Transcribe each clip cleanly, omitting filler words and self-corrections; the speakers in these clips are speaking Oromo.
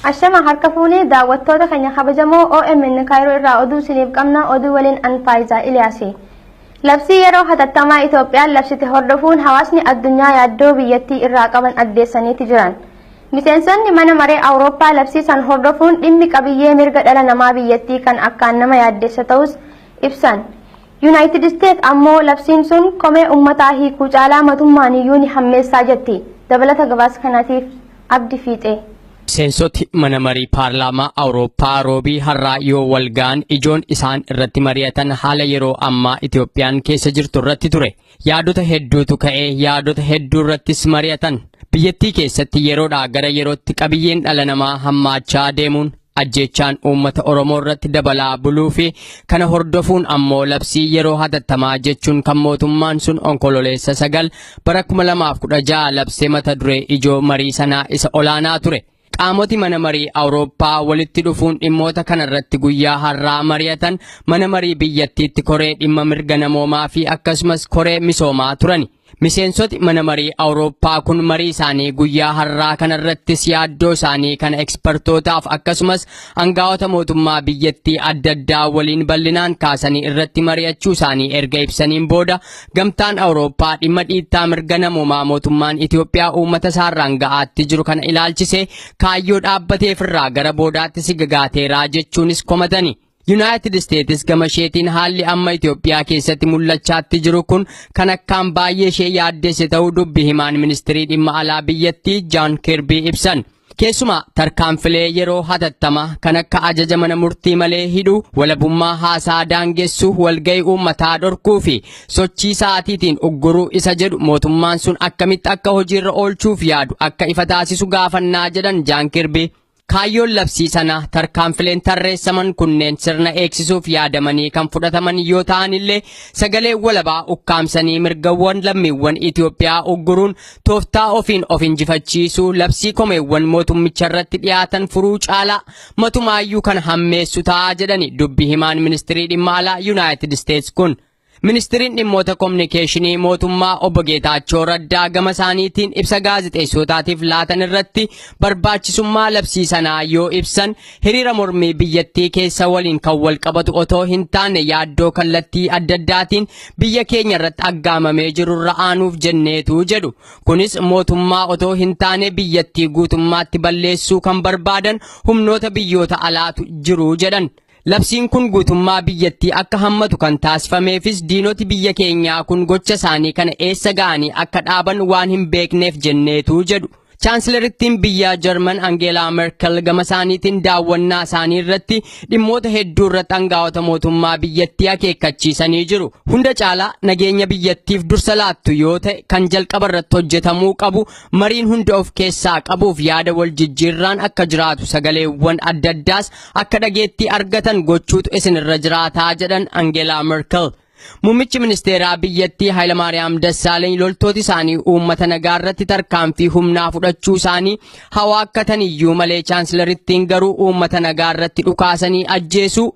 Ashama harka fuunee daawwattoota keenya kabajamoo OMN Kaayiroo irraa oduu isiniif qabna oduu waliin Anfaayisaa Iliyaasi. Labsii yeroo hatattamaa Itoophiyaan labsite hordofuun hawaasni addunyaa yaaddoo biyyattii irraa qaban addeessaniiti jiran. Miseensonni mana maree Awurooppaa labsii san hordofuun dhimmi qabiyyee mirga dhala namaa biyyattii kan akkaan nama yaaddeessa ta'us ibsan. United States ammoo labsiin sun komee uummataa hiikuu caalaa mootummaan iyyuu ni hammeessaa jetti. Dabalata gabaasa kanaatiif Abdi Fiixee. Miseensoti mana marii paarlaamaa Awurooppaa roobii har'aa yoo walgaan ijoon isaan irratti mari'atan haala yeroo ammaa Itoophiyaan keessa jirtu irratti ture. Yaadota hedduutu ka'ee yaadota hedduu irrattis mari'atan. Biyyattii keessatti yeroodhaa gara yerootti qabiyyeen dhala namaa hammaachaa deemuun ajjeechaan uummata Oromoo irratti dabalaa buluu fi kana hordofuun ammoo labsii yeroo hatattamaa jechuun kan mootummaan sun onkololeessa 9 bara 2016 labsee mata duree ijoo marii sanaa isa olaanaa ture. Qaamoti mana marii Awurooppaa walitti dhufuun dhimmoota kanarratti guyyaa har'aa mari'atan mana marii biyyattiitti koree dhimma mirga namoomaa fi akkasumas koree misoomaa turani. Miseensoti mana marii Awurooppaa kun marii isaanii guyyaa har'aa kanarrattis yaaddoo isaanii kana ekspertootaaf akkasumas aangaa'ota mootummaa biyyattii adda addaa waliin bal'inaan kaasanii irratti mari'achuu isaanii erga ibsaniin booda gamtaan Awurooppaa dhimma dhiittaa mirga namoomaa mootummaan Itoophiyaa uummata isaarraan ga'aatti jiru kana ilaalchisee kaayyoo dhaabbateef irraa gara boodaatti sigagaateeraa jechuunis komatani. United States gama isheetiin haalli amma Itoophiyaa keessatti mul'achaatti jiru kun kan akkaan baay'ee ishee yaaddeesse ta'uu dubbi himaan ministirii dhimma alaa biyyattii John Kirby ibsan. Keessumaa tarkaanfilee yeroo hatattamaa kan akka ajaja mana murtii malee hidhuu, walabummaa haasaa daangessuu, walga'ii uummataa dhorkuu fi sochii sa'aatiitiin ugguruu isa jedhu mootummaan sun akkamitti akka hojiirra oolchuuf yaadu akka ifa taasisu gaafannaa jedhan John Kirby. Kaayyoon labsii sanaa tarkaanfileen tarreessaman kunneen sirna eegsisuuf yaadamanii kan fudhataman yoo ta'an illee sagalee walabaa ukkaamsanii mirgawwan lammiiwwan Itoophiyaa ugguruun tooftaa ofiin of injifachiisuu labsii komeewwan mootummicha irratti dhiyaatan furuu caalaa matumaayyuu kan hammeessu ta'a jedhani dubbi himaan ministirii dhimma alaa United States kun. Ministiriin dhimmoota kominikeeshinii mootummaa obbo Geetaachoo Raddaa gama isaaniitiin ibsa gaazexeessootaatiif laatan irratti barbaachisummaa labsii sanaa yoo ibsan hiriira mormii biyyattii keessa waliin kan wal qabatu otoo hin taane yaaddoo kallattii adda addaatiin biyya keenya irratti aggaamamee jirurra aanuuf jenneetu jedhu. Kunis mootummaa otoo hin taane biyyattii guutummaatti balleessuu kan barbaadan humnoota biyyoota alaatu jiru jedhan. Labsiin kun guutummaa biyyattii akka hammatu kan taasifameefis diinoti biyya keenyaa kun gocha isaanii kana eessa ga'anii akka dhaaban waan hin beekneef jenneetu jedhu. Chaansilarittiin biyya Jarman Angeelaa Merkel gama isaaniitiin daawwannaa isaanii irratti dhimmoota hedduu irratti aangaa'ota mootummaa biyyattii akeekkachiisanii jiru. Hunda caalaa nageenya biyyattiif dursa laattu yoo ta'e kan jalqaba irratti hojjetamuu qabu mariin hunda of keessaa qabuuf yaada wal jijjiirraan akka jiraatu sagaleewwan adda addaas akka dhageettii argatan gochuutu isin irra jiraataa jedhan Angeelaa Merkel. Muummichi ministeeraa biyyattii Hayilamaariyaam Dassaaleeny loltooti isaanii uummata nagaa irratti tarkaanfii humnaa fudhachuu isaanii hawaakkataniyyuu malee chaansilarittiin garuu uummata nagaa irratti dhukaasanii ajjeesuu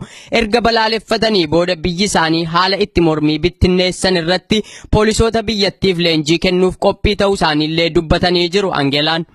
erga balaaleffatanii booda biyyi isaanii haala itti mormii bittinneessan irratti poolisoota biyyattiif leenjii kennuuf qophii ta'uu isaaniillee dubbatanii jiru Angeelaan.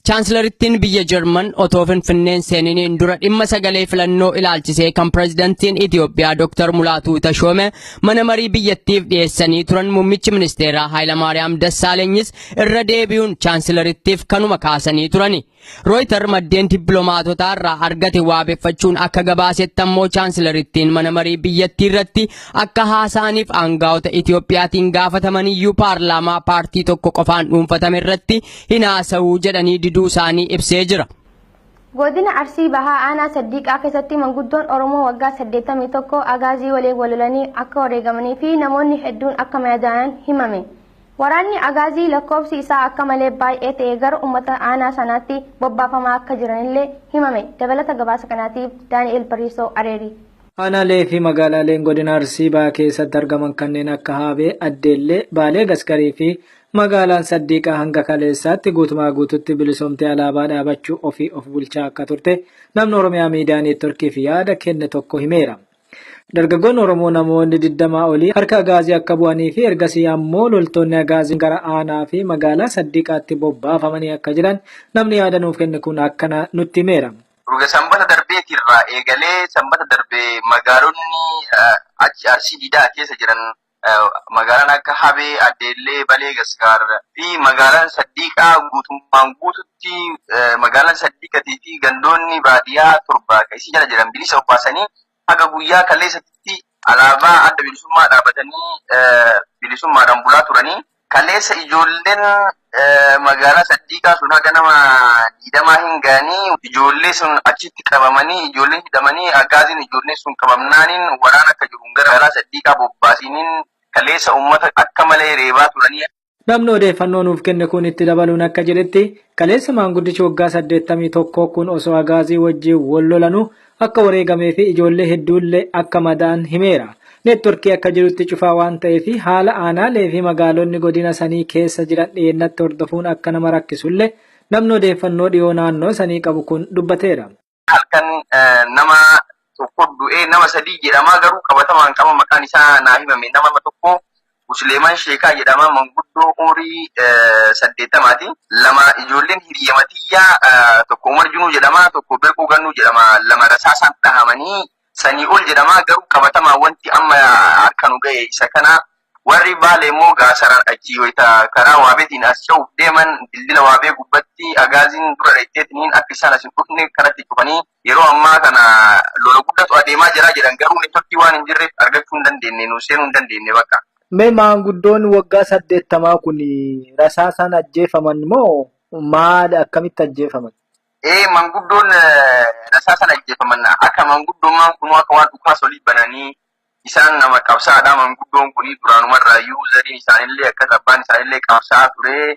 Chaansilarittiin biyya Jarman otoo Finfinneen seeniniin dura dhimma sagalee filannoo ilaalchisee kan pirezidantiin Itoophiyaa Dr. Mulaatuu Tashoome mana marii biyyattiif dhiyeessanii turan muummichi ministeeraa Hayilamaariyaam Dassaaleenyis irra deebi'uun chaansilarittiif kanuma kaasanii turani. Rooyiter maddeen dippiloomaatotaa irraa argate waabeffachuun akka gabaasetti ammoo chaansilarittiin mana marii biyyattii irratti akka haasa'aniif aangaa'ota Itoophiyaatiin gaafatamaniyyuu paarlaamaa paartii tokko qofaan dhuunfatame irratti hin haasa'uu jedhanii diduu isaanii ibsee jira. Godina Arsii Bahaa Aanaa Saddiiqaa keessatti manguddoon Oromoo waggaa 81 agaazii waliin walolanii akka wareegamanii fi namoonni hedduun akka madaa'an himame. Waraanni agaazii lakkoofsi isaa akka malee baay'ee ta'e gara uummata aanaa sanaatti bobbaafamaa akka jiranillee himame. Dabalata gabaasa kanaatiif Daani'el Bariisoo Areeri. Aanaalee fi magaalaaleen godina Arsii Bahaa keessatti argaman kanneen akka Haabee, Addeellee, Baalee Gaskarii fi magaalaan Saddiiqaa hanga kaleessaatti guutumaa guututti bilisoomtee alaabaa dhaabachuu ofii of bulchaa akka turte namni Oromiyaa miidiyaa neetworkii fi yaada kenne tokko himeera. Dargaggoonni Oromoo namoonni 20 olii harka agaazii akka bu'anii fi ergasii ammoo loltoonni agaazii gara aanaa fi magaalaa Saddiiqaatti bobbaafamanii akka jiran namni yaada nuuf kenne kun akkana nutti himeera. Ruga sanbata darbeetirraa eegalee sanbata darbee magaalonni achi Arsii Diidaa keessa jiran magaalaan akka Habee, Adeellee, Balee, Gasgaar fi magaalaan Saddiiqaa guutummaan guututti magaalaan Saddiiqatii fi gandoonni baadiyyaa torba isii jala jiran bilisa baasanii haga guyyaa kaleessatti alaabaa adda bilisummaa dhaabatanii bilisummaadhaan bulaa turanii. Kaleessa ijoolleen magaalaa Saddiiqaa sun haga nama 20 hin gaanii ijoollee sun achitti qabamanii ijoolleen hidhamanii agaaziin ijoolleen sun qabamnaaniin waraana akka jiru gara magaalaa Saddiiqaa bobbaasiniin kaleessa uummata akka malee reebaa turanii. Namni odeeffannoo nuuf kenne kun itti dabaluun akka jedhetti kaleessa maanguddichi waggaa 81 kun osoo agaazii wajjin wal lolanuu akka wareegamee fi ijoollee hedduullee akka madaa'an himeera. Neetworkii akka jirutti cufaa waan ta'eef haala aanaalee fi magaalonni godina sanii keessa jiran dhiyeennatti hordofuun akka nama rakkisullee namni odeeffannoo dhiyoo naannoo sanii qabu kun dubbateera. Halkan nama tokko du'ee nama sadii jedhamaa garuu qabatamaan qaba maqaan isaa naa himame nama tokko Musliiman Sheekaa jedhama manguddoo umurii 80ti. Lama ijoolleen hiriyamatiyyaa tokko Umar Junuu jedhama tokko Birquu Gannuu jedhama lama rasaasaan dhahamanii sanii ol jedhama garuu qabatamaa wanti amma harka nu ga'e isa kana warri Baalee immoo gaasaraan achi wayita karaa waabeetiin as ce'uuf deeman dildila waabee gubbatti agaaziin dura dheetteetiniin akka isaan as hin dhufne karatti cufanii yeroo ammaa kana lola guddatu adeemaa jira jedhan garuu neetworkii waan hin jirreef argachuu hin dandeenye nu seenuu hin dandeenye bakka. Mee maanguddoon waggaa 80 kun rasaasaan ajjeefaman moo maal akkamitti ajjeefaman? Manguddoon rasaasaan ajjeefaman akka manguddoomaan kun akka waan dhukaas olii bananii isaan nama qabsaadha. Manguddoon kun duraanumarraayyuu zariin isaanillee akkas abbaan isaanillee qabsaa ture.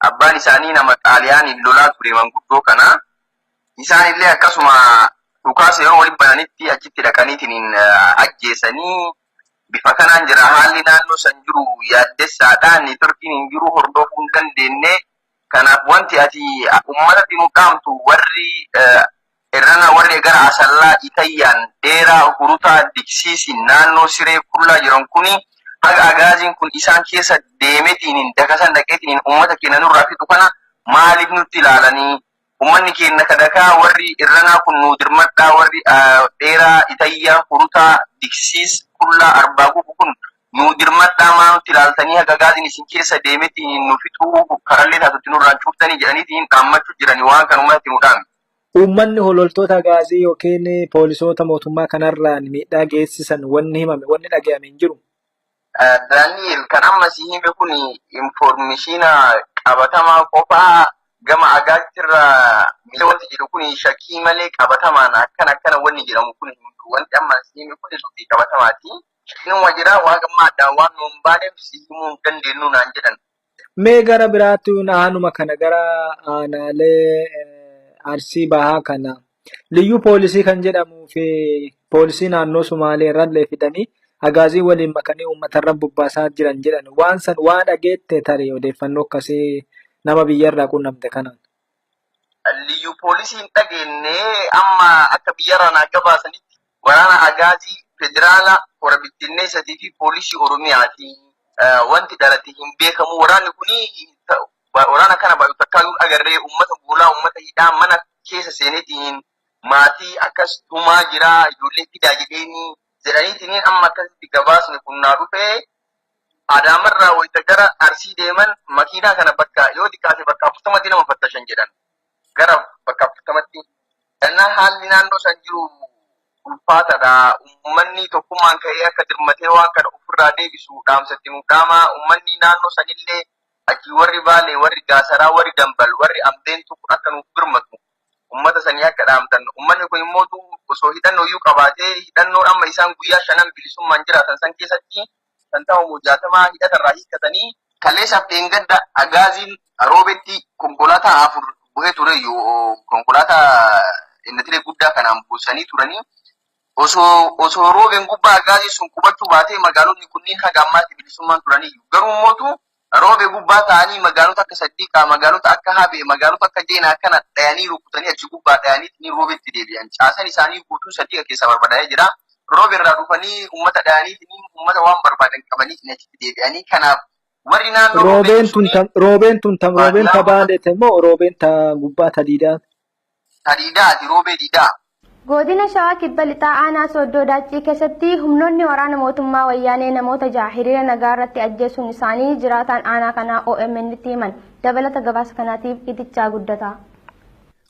Abbaan isaanii nama xaaliyaaniin lolaa ture manguddoo kana. Isaanillee akkasuma dhukaasa yeroo olii bananitti achitti dhaqaniitiin ajjeesanii bifa kanaan jira. Haalli naannoo san jiru yaaddessaadha. Neetworkiin hin jiru hordofuu hin dandeenye. Kanaaf wanti ati uummatatti nu qaamtu warri irrana warri gara Asallaa Itayyaan dheeraa hurutaa diksiisiin naannoo siree kullaa jiran kuni haga agaaziin kun isaan keessa deemetiin dakasan dhaqeetiin uummata keenya nurraa fixu kana maaliif nutti ilaalanii uummanni keenya kadakaa warri irranaa kun nu dirmadhaa warri dheeraa Itayyaa hurutaa diksiis kullaa arbaaquu kun nu dirmadhaa maa nutti ilaaltanii haga agaaziin isin keessa deemetiin nu fixuu karallee taatutti nurraan cuuftanii jedhaniitiin dhaammachuu jiranii waan kan uummatti nu dhaame. Uummanni hololtoota agaazii yookiin poolisoota mootummaa kanarraan miidhaa geessisan wanni himame wanni dhaga'ame hin jiru. Daani'el kan amma si hime kun informeeshina qabatamaa qofaa gama agaaziirraa miila wanti jedhu kun shakkii malee qabatamaan akkana wanni jedhamu kun wanti amma si hime kun dubbii qabatamaati. Inni jira waa gammaadhaan waan nu hin baaneef si himuu hin dandeenyu naan jedhan. Mee gara biraatti naannuma kana gara aanaalee Arsii Bahaa kana liyyuu poolisii kan jedhamuu fi poolisii naannoo Sumaalee irrallee fidanii agaazii waliin makanii uummatarra bobbaasaa jiran jedhan waan san waan dhageette tarii odeeffannoo akkasii nama biyyarraa quunnamte kanaan. Liyyuu poolisiin dhageenye amma akka biyyarraa naa gabaasanitti waraana agaazii federaala warra bittinneessatii fi poolisii Oromiyaati. Wanti dhalate hin beekamu waraanni kuni waraana kana baay'ee takkaayyuu agarree uummata buulaa uummata hidhaa mana keessa seeneetiin maatii akkas dhumaa jira ijoollee fidaa jedheenii jedhaniitiin amma akkasitti gabaasni kun naa dhufee Adaamarraa wayita gara Arsii deeman makiinaa kana bakka yoo xiqqaate bakka 40 nama fattashan jedhan gara bakka 40tti. Kanaaf haalli naannoo san jiru ulfaataadha. Uummanni tokkummaan ka'ee akka dirmatee waan kana ofirraa deebisu dhaamsatti nu dhaama. Uummanni naannoo sanillee achi warri Baalee, warri Gaasaraa, warri Dambal, warri Ambeentu kun akka nuuf birmatu uummata sanii akka dhaamtan. Uummanni kun immoo osoo hidhannoo iyyuu qabaatee hidhannoo amma isaan guyyaa 5 bilisummaan jiraatan san keessatti kan ta'u 60 hidhatarraa hiikkatanii kaleessaaf dheengadda agaaziin roobetti konkolaataa 4 bu'ee ture konkolaataa innitiree guddaa kanaan buusanii turanii osoo roobeen gubbaa agaazii sun qubachuu baatee magaalonni kunniin haga ammaatti bilisummaan turanii garuu mootu roobe gubbaa ta'anii magaalota akka Saddiiqaa, magaalota akka Habee, magaalota akka Jeenaa kana dhayanii rukutanii achi gubbaa dhayanii ni roobetti deebi'an. Caasan isaanii guutuu Saddiiqa keessa barbadaa'ee jira. Roobe irraa dhufanii uummata dhayanii uummata waan barbaadan qabanii achitti deebi'anii kanaaf warri naannoo roobeen tun roobeen ta Baaleete moo roobeen ta gubbaa ta Diidaa? Tadiidhaati roobee diidhaa. Godina Shawaa Kibba Lixaa Aanaa Sooddoo Daachii keessatti humnoonni waraana mootummaa wayyaanee namoota jaha hiriira nagaa irratti ajjeesuun isaanii jiraataan aanaa kanaa OMN itti himan. Dabalata gabaasa kanaatiif itichaa guddataa.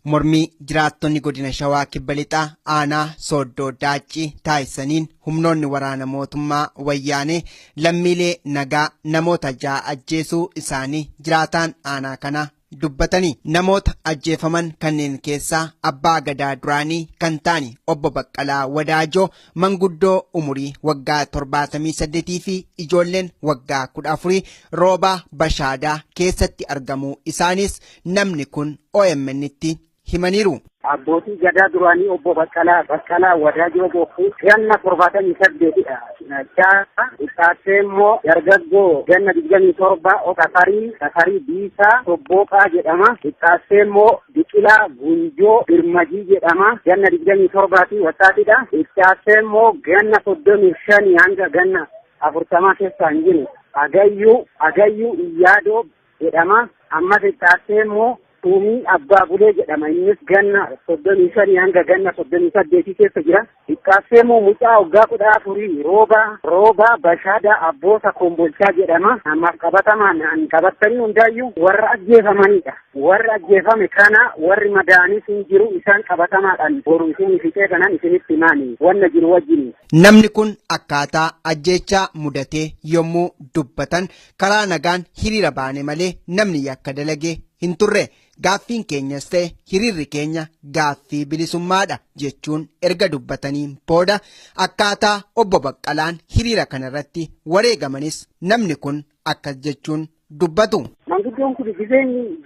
Mormii jiraattonni godina Shawaa Kibba Lixaa Aanaa Sooddoo Daachii taasisaniin humnoonni waraana mootummaa wayyaanee lammiilee nagaa namoota jaha ajjeesuu isaanii jiraataan aanaa kanaa dubbatanii namoota ajjeefaman kanneen keessaa abbaa gadaa duraanii kan ta'ani obbo Baqqalaa Wadaajoo manguddoo umurii waggaa 78 fi ijoolleen waggaa 14 roobaa bashaadaa keessatti argamu isaanis namni kun OMN itti himaniiru. Abbootii gadaa duraanii obbo Baqqalaa Wadaajoo bokkuu ganna 78dha. Isaatee immoo dargaggoo ganna 27 Okafarii Biisaa Tobbooqaa jedhama. Isaatee immoo Biqilaa Gunjoo Birmajii jedhama. Ganna 27 wattaatidha. Isaatee immoo ganna 35 hanga ganna 40 keessa hin jiru. Agayyuu Iyyaadoo jedhama. Ammas isaatee immoo Tuumii Abbaa Bulee jedhama. Innis ganna 35 hanga ganna 38 keessa jira. Isaatee immoo mucaa waggaa 14 roobaa bashaadaa abboosa kombolchaa jedhama. Ammaaf qabatamaan qabatanii hundaayyuu warra ajjeefamanidha. Warra ajjeefame kana warri madaa'anii hin jiru isaan qabatamaadhaan boru isin fixee kanan isinitti himaani wanna jiru wajjin. Namni kun akkaataa ajjeechaa mudatee yommuu dubbatan karaa nagaan hiriira baane malee namni yakka dalagee hin turre. Gaaffiin keenyas ta'e hiriirri keenya gaaffii bilisummaadha jechuun erga dubbataniin booda akkaataa obbo Baqqalaan hiriira kanarratti wareegamanis namni kun akkas jechuun dubbatu. Manguddoon kun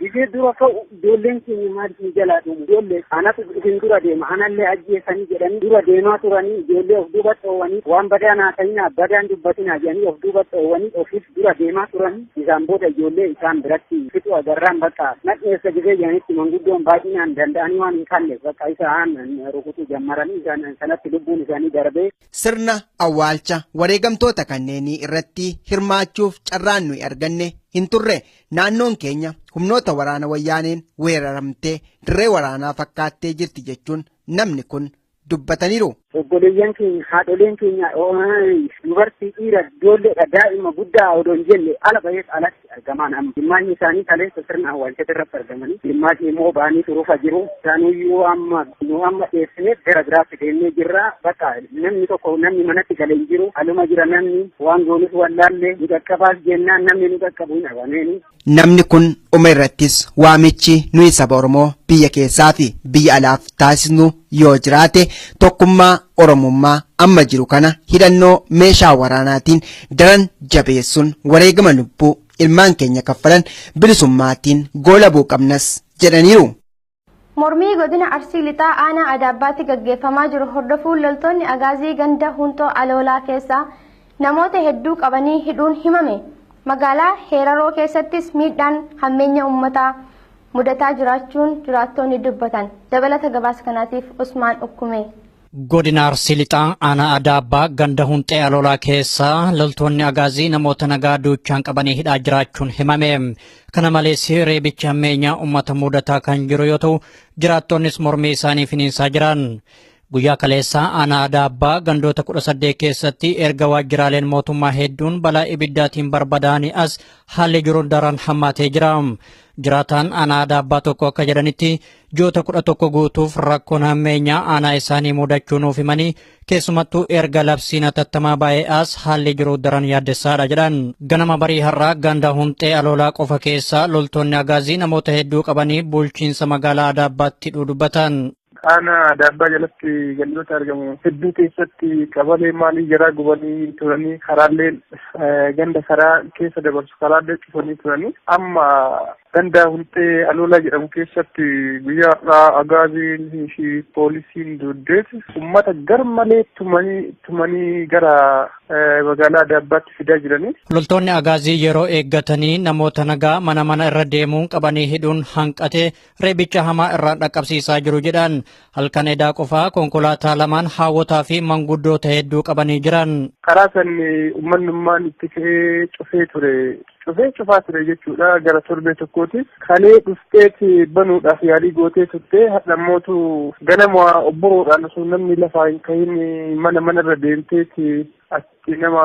gisee dura ka'u ijoolleen keenya maaliif ni jalaa dhumu? Ijoollee anatu isin dura deema anallee ajjeesanii jedhanii dura deemaa turanii ijoollee of duuba dhoowwanii waan badaan haasa'inaa badaan dubbatinaa jedhanii of duuba dhoowwanii ofiif dura deemaa turanii isaan booda ijoollee isaan biratti fixu agarraan bakka nadheessa gisee jedhanitti manguddoon baay'inaan danda'anii waan hin kalle bakka isaan rukutuu jammaranii isaan sanatti lubbuun isaanii darbee. Sirna awwaalcha wareegamtoota kanneenii irratti hirmaachuuf carraan nuyi arganne hin turre. Naannoon keenya humnoota waraana wayyaaneen weeraramtee dirree waraanaa fakkaattee jirti jechuun namni kun dubbataniiru. Obboleeyyan keenya haadholeen keenya dubartii dhiira ijoolleedha daa'ima guddaa odoo hin jenne ala bahees alatti argaman amma dhimmaanyi isaanii kaleessa sirna awwaalchatti irratti argamanii dhimmaati immoo ba'anii turuufa jiru isaanuyyuu amma dhiyeessineef gara biraatti deemnee jirra bakka namni manatti galee hin jiru aluma jira namni waan goonis wallaallee nu qaqqabaas jennaan namni nu qaqqabu hin dhabameeni. Namni kun dhuma irrattis waamichi nuyi saba Oromoo biyya keessaa fi biyya alaaf taasisnu yoo jiraate tokkummaa Oromummaa amma jiru kana hidhannoo meeshaa waraanaatiin daran jabeessuun wareegama lubbuu ilmaan keenya kaffalan bilisummaatiin goolabuu qabnas jedhaniiru. Mormii godina Arsii Lixaa Aanaa Adaabbaatti gaggeeffamaa jiru hordofuun loltoonni agaazii ganda Huntoo Aloolaa keessaa namoota hedduu qabanii hidhuun himame. Magaalaa Heeraroo keessattis miidhaan hammeenya uummataa mudataa jiraachuun jiraattonni dubbatan. Dabalata gabaasa kanaatiif Usmaan Ukkume. Godina Arsii Lixaa Aanaa Adaabbaa ganda Huntee Aloolaa keessaa loltoonni agaazii namoota nagaa duuchaan qabanii hidhaa jiraachuun himame. Kana malees reebichi hammeenyaa uummata mudataa kan jiru yoo ta'u jiraattonnis mormii isaanii finiinsaa jiran. Guyyaa kaleessaa Aanaa Adaabbaa gandoota 18 keessatti erga waajjiraaleen mootummaa hedduun balaa ibiddaatiin barbadaa'anii as haalli jiru daran hammaatee jira. Jiraataan Aanaa Adaabbaa tokko akka jedhanitti ji'oota 11 guutuuf rakkoon hammeenyaa aanaa isaanii mudachuu nuuf himanii keessumattuu erga labsiin hatattamaa baay'ee as haalli jiru daran yaaddessaadha jedhan. Ganama barii har'aa ganda Huntee Aloolaa qofa keessa loltoonni agaazii namoota hedduu qabanii bulchiinsa magaalaa Adaabbaatti dubbatan. Aanaa Adaabbaa jalatti gandoota argamu hedduu keessatti qabalee maalii jaraa gubanii turanii karaalee ganda karaa keessa dabarsu karaalee cufanii turanii amma ganda Huntee Aloolaa jedhamu keessatti guyyaa har'aa agaaziin fi poolisiin duddees uummata gar malee tumanii gara magaalaa Adaabbaatti fidaa jiranii. Loltoonni agaazii yeroo eeggatanii namoota nagaa mana irra deemuun qabanii hidhuun hanqatee reebicha hamaa irraan dhaqqabsiisaa jiru jedhan. Halkan edaa qofaa konkolaataa lamaan hawwataa fi manguddoota hedduu qabanii jiran. Karaa san uummanummaan itti fe'ee cufee ture cufaa ture jechuudha gara torbee tokkootiif. Kalee dhufteeti banuudhaaf yaalii gootee turte hadhammootu ganama obboroodhaan osoo namni lafaa hin kahin manarra deemteeti achi nama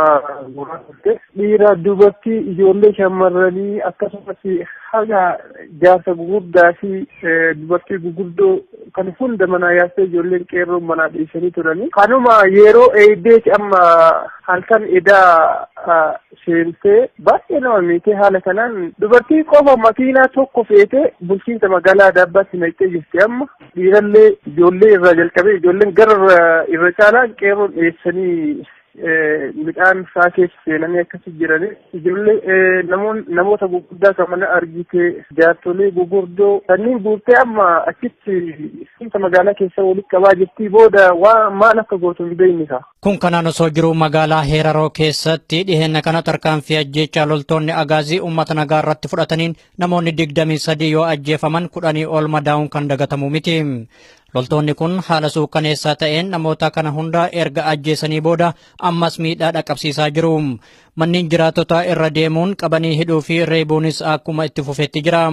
guuraa turte. Dhiira dubartii ijoollee shamarranii akkasumas haga jaarsa gugurdaa fi dubartii guguddoo kan hunda manaa yaastee ijoolleen qeerroo manaa dhiisanii turanii. Kanuma yeroo eegdeeti amma halkan edaa seentee baay'ee nama miitee haala kanaan dubartii qofa makiinaa tokko feetee bulchiinsa magaalaa Adaabbaatti naqxee jirti amma. Dhiirallee ijoollee irraa jalqabee ijoolleen gara irra caalaa qeerroon dhiyeessanii midhaan isaa keessa seenanii akkasii jiranii ijoollee namoota gurguddaa kan mana argite jaartolee gurguddoo kanneen guurtee amma achitti magaalaa keessa walitti qabaa jirtii booda waa maal akka gootu hin beeknisa. Kun kanaan osoo jiru magaalaa Heeraroo keessatti dhiheenya kana tarkaanfii ajjeechaa loltoonni agaazii uummata nagaa irratti fudhataniin namoonni 23 yoo ajjeefaman 10 ol madaa'uun kan dagatamu miti. Loltoonni kun haala suukaneessaa ta'een namoota kana hunda erga ajjeesanii booda ammas miidhaa dhaqqabsiisaa jiru. Manneen jiraattotaa irra deemuun qabanii hidhuu fi reebuunis akkuma itti fufetti jira.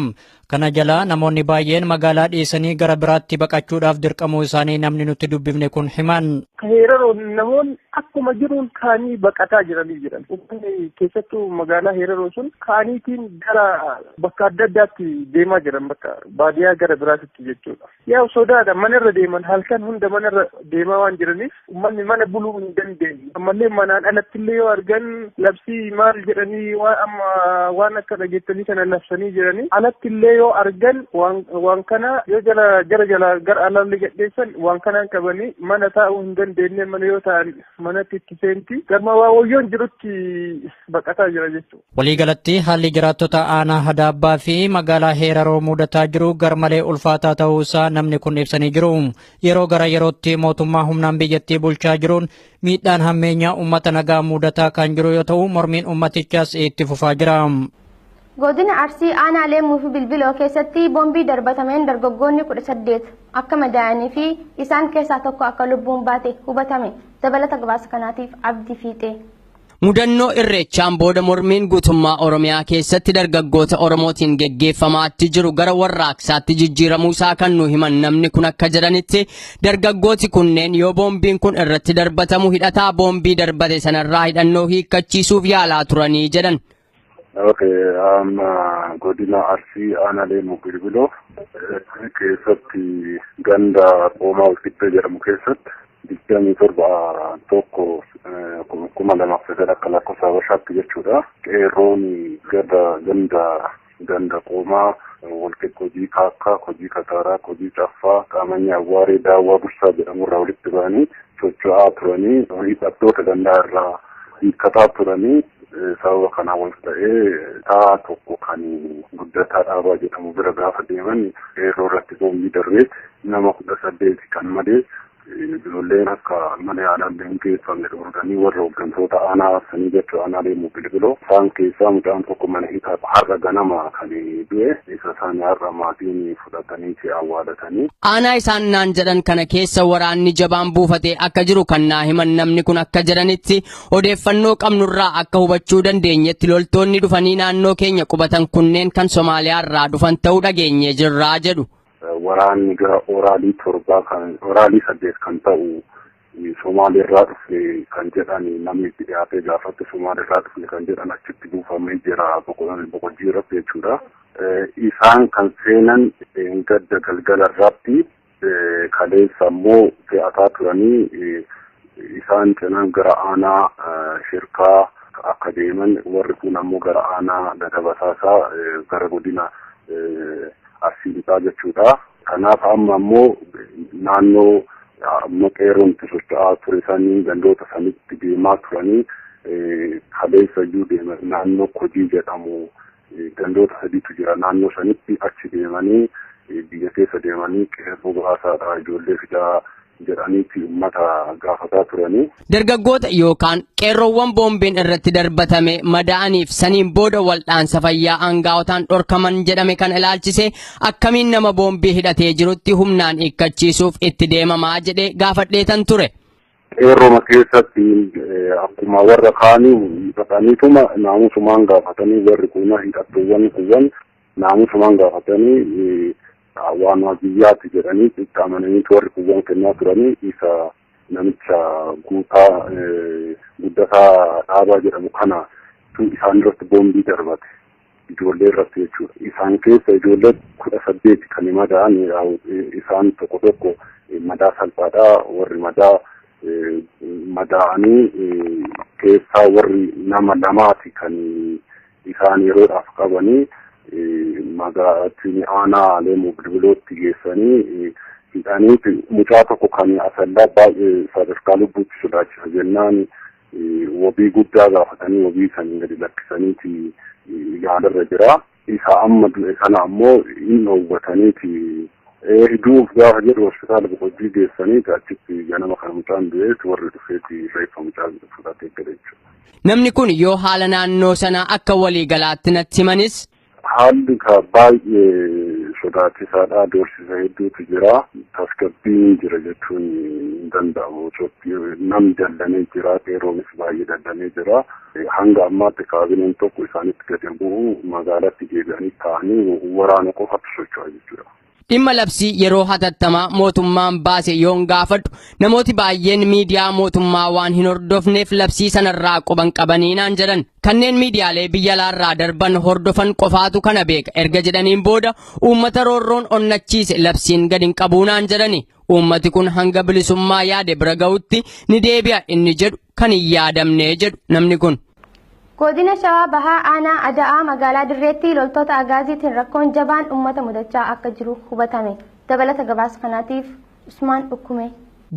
Kana jala namoonni baay'een magaalaa dhiisanii gara biraatti baqachuudhaaf dirqamuu isaanii namni nutti dubbifne kun himan. Heeraroo namoonni akkuma jiruun kaanii baqataa jiranii jiran. Uummanni keessattuu magaalaa Heeraroo sun kaaniitiin gara bakka adda addaatti deemaa jiran bakka baadiyyaa gara biraatti jechuudha. Yaa sodaadha manarra deeman halkan hunda manarra deemaa waan jiraniif uummanni mana buluu hin dandeenye. Ammallee manaan alattillee yoo argan labsii maal jedhanii waan akka dhageettanii kana labsanii jiranii alattillee yoo argan waan kana yoo jala gara alalli gadheessan waan kanaan qabanii mana taa'uu hin dandeenye mana yoo ta'an manatti itti seenti gama waawayyoon jirutti baqataa jira jechuudha. Waliigalatti haalli jiraattota aanaa Adaabbaa fi magaalaa Heeraroo mudataa jiru garmalee ulfaataa ta'uusaa namni kun ibsanii jiru. Yeroo gara yerootti mootummaa humnaan biyyattii bulchaa jiruun miidhaan hammeenyaa uummata nagaa mudataa kan jiru yoo ta'u mormiin ummatichaas itti fufaa jira. Godina Arsii aanaa Leemmuu fi Bilbiloo keessatti boombii darbatameen dargaggoonni 18 akka madaa'anii fi isaan keessaa tokko akka lubbuun baate hubatame. Dabalata gabaasa kanaatiif Abdii Fiixee. Mudannoo irreechaan booda mormiin guutummaa Oromiyaa keessatti dargaggoota Oromootiin geggeeffamaatti jiru gara warraaqsaatti jijjiiramuusaa kan nu himan namni kun akka jedhanitti dargaggooti kunneen yoo boombiin kun irratti darbatamu hidhataa boombii darbate sanarraa hidhannoo hiikkachiisuuf yaalaa turanii jedhan. Godina Arsii aanaa Leemmuu Bilbiloo keessatti ganda qoomaa Walqixxee jedhamu keessatti 27 tokko 2009 akka lakkoofsa Habashaatti jechuudha. Qeerroon ganda qoomaa Walqixxee hojii kaakkaa, hojii kataaraa, hojii caffaa, qaamanya awwaaree daawwaa bursaa jedhamurraa walitti ba'anii socho'aa turanii hidhattoota gandaa irraa hiikkataa turanii. Sababa kanaan wal ta'ee taa'aa tokko kan guddataa dhaabaa jedhamu bira gaafa deeman qeerroo irratti boombii darbee nama 18 kan malee ijoolleen akka mana yaalaallee hin geeffamne dhorkanii warra hooggantoota aanaa aarsanii jechuudha aanaa Leemmuu Bilbiloo. Isaan keessaa mucaan tokko mana hidhaa har'a ganama kan du'e isa isaanii har'a maatiin fudhatanii fi awwaalatanii. Aanaa isaan naan jedhan kana keessa waraanni jabaan buufatee akka jiru kan naa himan namni kun akka jedhanitti odeeffannoo qabnurraa akka hubachuu dandeenyetti loltoonni dhufanii naannoo keenya qubatan kunneen kan Somaaliyaarraa dhufan ta'uu dhageenye jirraa jedhu. Waraanni gara oraalii 8 kan ta'u Somaaliirraa dhufe kan jedhan namni itti dhiyaatee gaafatti Somaaliirraa dhufe kan jedhan achitti buufamee jira boqojjii irratti jechuudha. Isaan kan seenan gadda galgala irratti kaleessa immoo fe'ataa turanii isaan cinaan gara aanaa shirkaa akka deeman warri kun ammoo gara aanaa dadabasaasaa gara godina Arsii lixaa jechuudha. Kanaaf amma ammoo naannoo amma qeerroon itti socho'aa ture sanii gandoota sanitti deemaa turanii kaleessa iyyuu deeman naannoo Kojii jedhamu gandoota sadiitu jira naannoo sanitti achi deemanii biyya keessa deemanii qeerroo baasaadha ijoollee fidaa jedhaniitti uummata gaafataa turanii. Dargaggoota yookaan qeerroowwan boombiin irratti darbatame madaa'aniif saniin booda waldhaansa fayyaa aangaa'otaan dhorkaman jedhame kan ilaalchise akkamiin nama boombii hidhatee jirutti humnaan hiikkachiisuuf itti deemamaa jedhee gaafadheetan ture. qeerroma keessatti akkuma warra kaanii baqaniituma naamusumaan gaafatanii warri kuna hidhattoowwan kuwwan naamusumaan gaafatanii waanuma biyyaatti jedhanii itti amananiitu warri kuwwan kennaa turanii isa namicha guutaa guddataa dhaabaa jedhamu kana isaan irratti boombii darbate ijoollee irratti jechuudha. Isaan keessa ijoollee 18 kan madaa'an isaan tokko madaa salphaadhaa warri madaa'anii keessaa warri nama lamaati kan isaan yeroodhaaf qabanii magaalattii aanaa Leemuu Bilbilootti geessanii hidhanii mucaa tokko kan asallaa baay'ee sadarkaa lubbuutti sodaachisa jennaan wabii guddaa gaafatanii wabii sanii gadi lakkisaniiti yaadarra jira. Isa amma du'e kana ammoo hin dhoowwataniiti hiduuf gaafa jedhu hospitaala boqojjii geessaniiti achitti ganama kana mucaan du'eeti warri dhufeeti reeffa mucaa fudhatee gale jechuudha. Namni kun yoo haala naannoo sanaa akka waliigalaatti natti himanis haalli baay'ee sodaachisaadha. Doorsisa hedduutu jira. Tasgabbiin jira jechuun hin danda'amu. Namni dallanee jira. Qeerroonis baay'ee dallanee jira. Hanga ammaatti kaabineen tokko isaanitti gadi bu'u magaalatti deebi'anii ta'anii waraana qofatu socho'aa jechuudha. Dhimma labsii yeroo hatattamaa mootummaan baase yoon gaafadhu namooti baay'een miidiyaa mootummaa waan hin hordofneef labsii sanarraa quban qabanii naan jedhan. Kanneen miidiyaalee biyya alaarraa darban hordofan qofaatu kana beeka erga jedhaniin booda uummata roorroon onnachiise labsiin gadi hin qabuu naan jedhani. Uummati kun hanga bilisummaa yaade bira ga'utti ni deebi'a inni jedhu kan hin yaadamne jedhu namni kun. Godina Shawaa Bahaa Aanaa Ada'aa magaalaa Dirreetti loltoota agaaziitiin rakkoon jabaan uummata mudachaa akka jiru hubatame. Dabalata gabaasa kanaatiif Usmaan Ukkume.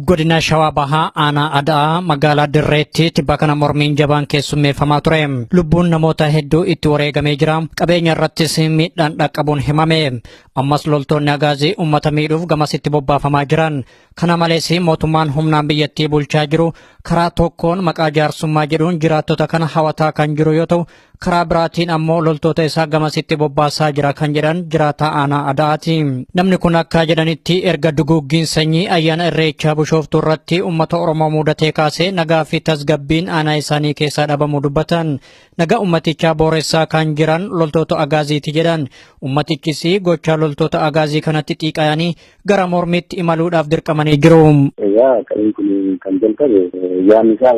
Godina Shawaa Bahaa Aanaa Ada'aa magaalaa Dirreetti tibba kana mormiin jabaan keessummeeffamaa ture. Lubbuun namoota hedduu itti wareegamee jira. Qabeenya irrattis miidhaan dhaqqabuun himame. Ammas loltoonni agaazii uummata miidhuuf gamasitti bobbaafamaa jiran. Kana malees mootummaan humnaan biyyattii bulchaa jiru karaa tokkoon maqaa jaarsummaa jedhuun jiraattota kana hawataa kan jiru yoo ta'u karaa biraatiin ammoo loltoota isaa gamasitti bobbaasaa jira kan jedhan jiraataa Aanaa Ada'aati. Namni kun akka jedhanitti erga duguuggiin sanyii ayyaana irreechaa Bishooftuu irratti uummata Oromoo mudatee kaasee nagaa fi tasgabbiin aanaa isaanii keessaa dhabamuu dubbatan. Nagaa ummatichaa booressaa kan jiran loltoota agaaziiti jedhan. Ummatichis gochaa loltoota agaazii kanatti xiiqayanii gara mormiitti imaluudhaaf dirqamanii jiru. Egaa qabiin kun kan jalqabe yaadni isaa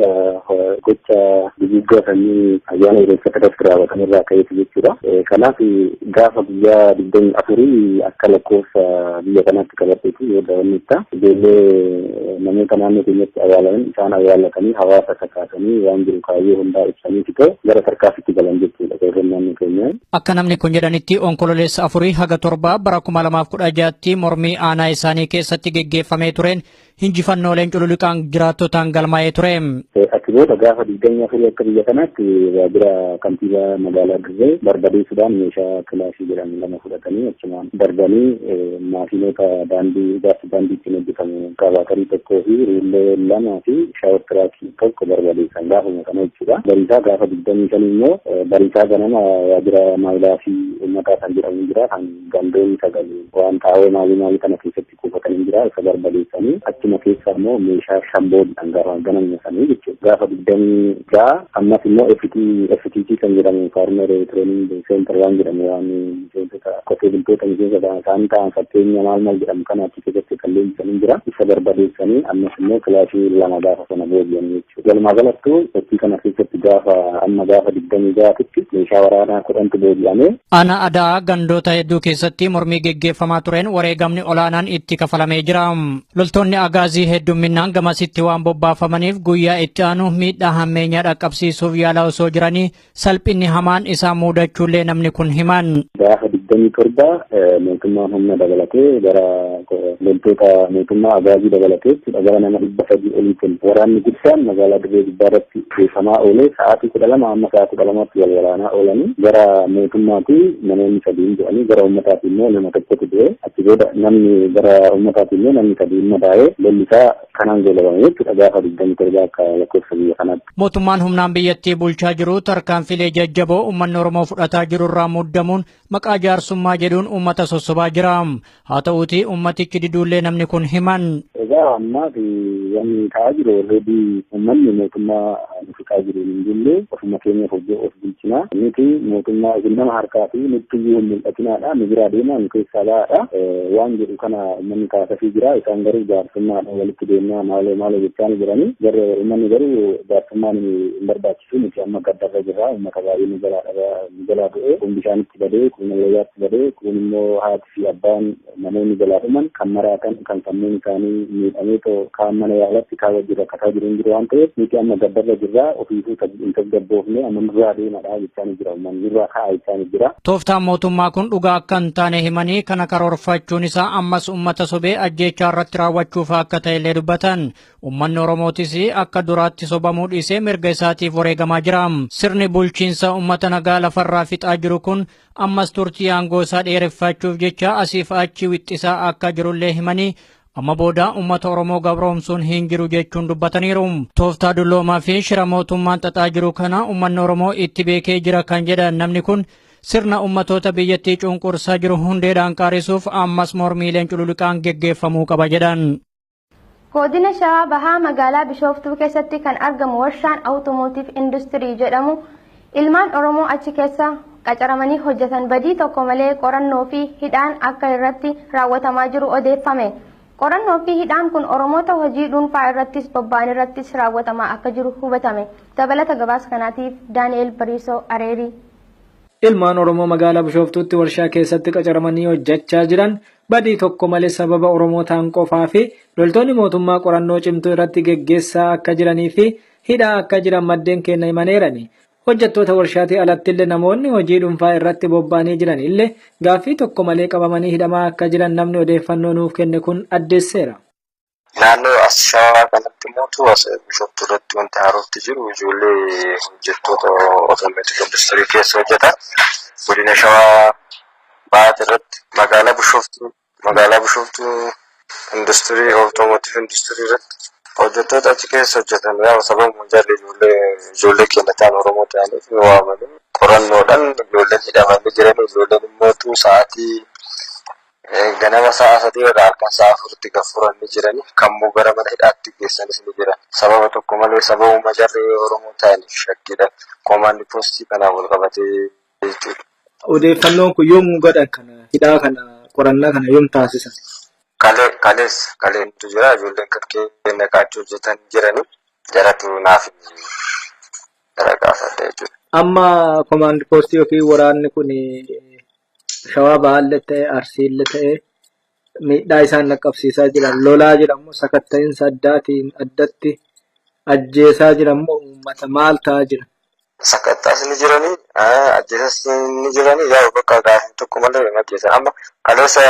gocha duguuggaa sanyii ayyaana irreechaa irratti raawwatan irraa ka'eetu jechuudha. Kanaaf gaafa guyyaa 24 akka lakkoofsa biyya kanaatti qabateetu yoo daawwannitta ijoollee namoota naannoo keenyatti awwaalaman isaan awwaalatanii hawaasa kakaasanii waan jiru kaayyoo hundaa ibsaniiti ta'e gara tarkaanfitti galan jechuudha qeerroon naannoo keenya. Akka namni kun jedhanitti onkololeessa 4 haga 7 bara 2016tti mormii aanaa isaanii keessatti geggeeffamee tureen hinjifannooleen cululuqaan jiraattotaan galmaa'ee ture. Achi booda gaafa 24 akka biyya kanaatti waajjira kantiibaa magaalaa Dirree barbadeessuudhaan meeshaa kilaashii jedhamu lama fudhatanii achumaan darbanii maashinoota daandii ittiin hojjetamu kabaatarii tokkoo fi ruullee lamaa fi shaawar tiraakii tokko barbadeessan gaafuma kana jechuudha. Bariisaa gaafa 25 immoo bariisaa ganama waajjira maayilaa fi uummataa kan jedhamu jira kan gandoonni sagalee waan xaa'oo maalii kana keessatti kuufatanii jira isa barbadeessanii achuma keessa immoo meeshaa shamboodhaan gaafa ganamne sanii jechuudha. Gaafa 26 ammas immoo FTT kan jedhamu farmer training center waan jedhamu waan miseensota qotee bultoota miseensota isaan ta'an fakkeenya maal jedhamu kana achi keessatti kan leenjisanii jira. Isa barbadeessanii ammas immoo kilaashii lama gaafa sana booji'an jechuudha. Walumaa galattuu fakkii kana keessatti gaafa 26tti meeshaa waraanaa 10tu booji'ame. Aanaa Ada'aa gandoota hedduu keessatti mormii geggeeffamaa tureen wareegamni olaanaan itti kafalamee jira. Loltoonni agaazii heddumminaan gamasitti waan bobbaafamaniif guyyaa itti aanu miidhaa hammeenyaa dhaqqabsiisuuf yaalaa osoo jiranii salphinni hamaan isaa muudachuullee namni kun himan. Gaafa 27 mootummaan humna dabalatee gara loltoota mootummaa agaazii dabalatee gara nama 300 oliitiin waraanni guddaan magaalaa Dirree gubbaarratti geeffamaa oolee sa'aatii 12 amma sa'aatii 12tti wal waraanaa oolanii gara mootummaatti namoonni 3 du'anii gara uummataatti immoo nama tokkotu du'e achi booda namni gara uummataatti immoo namni 3 madaa'ee lolli isaa kanaan goolabame jechuudha gaafa 27 akka lakkoofsa biyya kanaatti. Mootummaan humnaan biyyattii bulchaa jiru tarkaanfilee jajjaboo uummanni Oromoo fudhataa jiru irraa muddamuun maqaa jaarsummaa jedhuun uummata sossobaa jira. Haa ta'uutii uummatichi diduullee namni kun himan. Egaa jira amma wanni ta'aa jiru already uummanni mootummaa nufiqaa jiru hin jille ofuma keenya hojii of bulchinaa nuti mootummaa nama harkaa fi nutti iyyuu mul'atinaadha nu biraa deemaa nu keessaa baadha waan jedhu kana uummanni kaasafii jira isaan garuu jaarsummaadha walitti deemnaa maaloo jechaan jiranii garuu uummanni garuu jaarsummaan hin barbaachisu nuti amma gaddarra jirra uummata baay'ee nu jalaa du'e kun bishaanitti badee kun wayyaatti badee kun immoo haati fi abbaan namoonni jalaa dhuman kan maraatan kan sammuun isaanii miidhamee kaan mana yaalatti kaa wajjin rakkataa jiru hin jiru waan ta'eef nuti amma gaddarra jirra ofiifuu hin tasgabboofne amma nurraa deemadha jechaan jira uummanni nurraa ka'aa jechaan jira. Tooftaan mootummaa kun dhugaa akka hin taane himanii kana karoorfachuun isaa ammas uummata sobee ajjeechaa irratti raawwachuuf akka ta'e illee dubbatan uummanni Oromootis akka duraatti sobamuu dhiisee mirga isaatiif wareegamaa jira. Sirni bulchiinsa uummata nagaa lafarraa fixaa jiru kun ammas turtii aangoo isaa dheereffachuuf jecha asiif achi wixxisaa akka jirullee himanii amma booda uummata Oromoo gabroomsuun hin jiru jechuun dubbataniiru. Tooftaa dulloomaa fi shira mootummaan xaxaa jiru kana uummanni Oromoo itti beekee jira kan jedhan namni kun sirna ummatoota biyyattii cunqursaa jiru hundeedhaan qaarisuuf ammas mormiileen cululuqaan geggeeffamuu qaba jedhan. Godina Shawaa Bahaa magaalaa Bishooftuu keessatti kan argamu warshaan Awutoomotiiv Industirii jedhamu ilmaan Oromoo achi keessa qacaramanii hojjetan badii tokko malee qorannoo fi hidhaan akka irratti raawwatamaa jiru odeeffame. Qorannoo fi hidhaan kun Oromoota hojii dhuunfaa irrattis bobba'an irrattis raawwatamaa akka jiru hubatame. Dabalata gabaasa kanaatiif Daani'el Bariisoo Areerii. Ilmaan Oromoo magaalaa Bishooftuutti warshaa keessatti qacaramanii hojjechaa jiran badii tokko malee sababa Oromootaan qofaa fi loltoonni mootummaa qorannoo cimtuu irratti geggeessaa akka jiranii fi hidhaa akka jiran maddeen keenya himaneerani. Hojjettoota warshaatii alatti illee namoonni hojii dhuunfaa irratti bobba'anii jiran illee gaaffii tokko malee qabamanii hidhamaa akka jiran namni odeeffannoo nuuf kenne kun addeesseera. Naannoo as Shawaa kanatti mootu as Bishooftuu irratti wanti haarofti jiru ijoollee hojjettoota Awutoomotiiv Industirii keessa hojjetan godina Shawaa Bahaa irratti magaalaa Bishooftuu Industirii Awutoomotiiv Industirii irratti hojjettoota achi keessa hojjetan yaa sababa jarri ijoollee keenya ta'an Oromoo ta'aniif nu waamanii qorannoodhaan ijoolleen hidhamanii jiran ijoolleen immoo sa'aatii ganama sa'a 3 irraa halkan sa'a 4tti gaffuranii jiranii kammoo gara mana hidhaatti geessanis ni jiran sababa tokko malee sababuma jarri Oromoo ta'aniif shakkiidhaan koomaandii poostii kanaan wal qabatee jechuudha. Odeeffannoon kun yoom godhan kana hidhaa kana qorannaa kana yoom taasisan? Kaleentu jira ijoolleen kan keenya kaachuu hojjetan jiranii jaratu naaf gara gaafatte jechuudha. Amma koomaandii poostii yookiin waraanni kun Shawaa Bahaallee ta'e Arsiillee ta'e miidhaa isaan qaqqabsiisaa jiran lolaa jedhamu sakatta'iinsa addatti ajjeesaa jiranmoo uummata maal ta'aa jira? Sakattaas ni jiranii ajjeesas ni jiranii yaa bakka gaaffii tokko malee hin ajjeesan amma kaleessa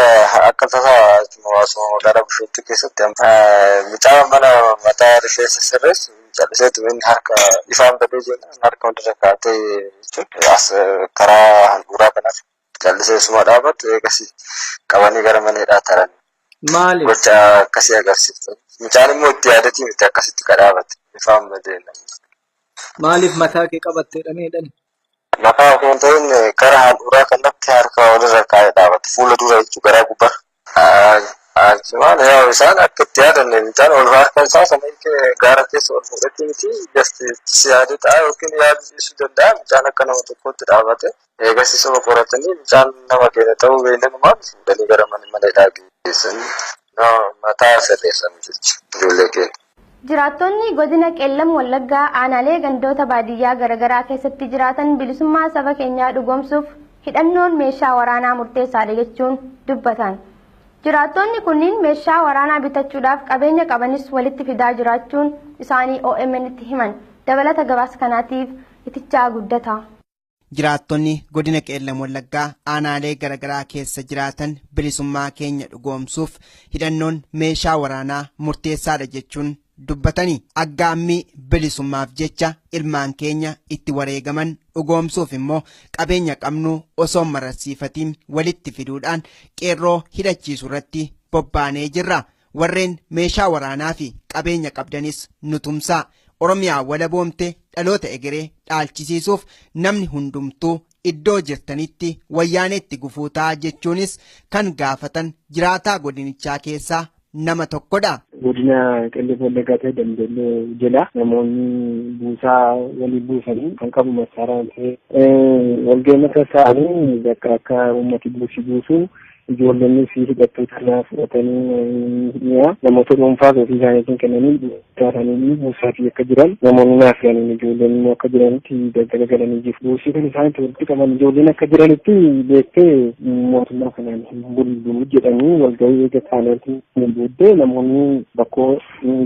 akka tasaa magaalaa Bishooftuu keessatti mucaa mana mataa rifeensa sirreessu calliseetu inni harka ifaan badee jenna harka hundarra kaa'atee jechuun as karaa handhuuraa kanaaf calliseessuma dhaabatu eegasii qabanii gara mana hidhaa taran. Maaliif? Gocha akkasii agarsiiftan. Mucaan immoo itti yaadatii miti akkasitti kadhaabate ifaan badee. Maaliif mataa kee qabatteedhaan jedhani? Mataa osoo hin ta'in gara handhuuraa kanatti harka walirra kaa'ee dhaabate fuula dura jechuun garaa gubbaa. Maal yaa isaan akka itti yaadanne mucaan ol harka isaa sana gaara keessa ol fudhatee miti si yaadee ta'a yookiin yaaduu danda'a mucaan akka nama tokkotti dhaabate eegasisuma qoratanii mucaan nama keenya ta'uu beeylanumaan fuudhanii gara mana hidhaa geessanii mataa sirreessan jechuudha ijoollee keenya. Jiraattonni godina Qeellam Wallaggaa aanaalee gandoota baadiyyaa garaagaraa keessatti jiraatan bilisummaa saba keenyaa dhugoomsuuf hidhannoon meeshaa waraanaa murteessaadha jechuun dubbatan. Jiraattonni kunniin meeshaa waraanaa bitachuudhaaf qabeenya qabanis walitti fidaa jiraachuun isaanii OMN itti himan. Dabalata gabaasa kanaatiif itichaa guddata. Jiraattonni godina Qeellam Wallaggaa aanaalee garaagaraa keessa jiraatan bilisummaa keenya dhugoomsuuf hidhannoon meeshaa waraanaa murteessaadha jechuun dubbatanii aggaammii bilisummaaf jecha ilmaan keenya itti wareegaman dhugoomsuuf immoo qabeenya qabnu osoo mararsiifatiin walitti fiduudhaan qeerroo hidhachiisu irratti bobbaanee jirra. Warreen meeshaa waraanaa fi qabeenya qabdanis nutumsaa Oromiyaa walaboomte dhaloota egeree dhaalchisiisuuf namni hundumtuu iddoo jirtanitti wayyaaneetti gufuutaa jechuunis kan gaafatan jiraataa godinichaa keessaa nama tokkodha. godina Qellem Wallaggaa ta'e Dambidolloo jala namoonni buusaa walii buusanii kan qabu massaaraan ta'e walga'ii mataa isaanii bakka akka uummati buusu ijoolleen fi hidhattoota irraa fudhatanii namoota dhuunfaa ofii isaaniitiin kennanii taatanii buusaa fi akka jiran namoonni naaf yaaniin ijoolleen immoo akka jiranitti daggala galanii jiru. Buusii kan isaanitti walitti qaban ijoolleen akka jiranitti beektee mootummaa kanaan hin bulbulu jedhanii walga'ii eega isaaniitiin hin booddee namoonni bakkoo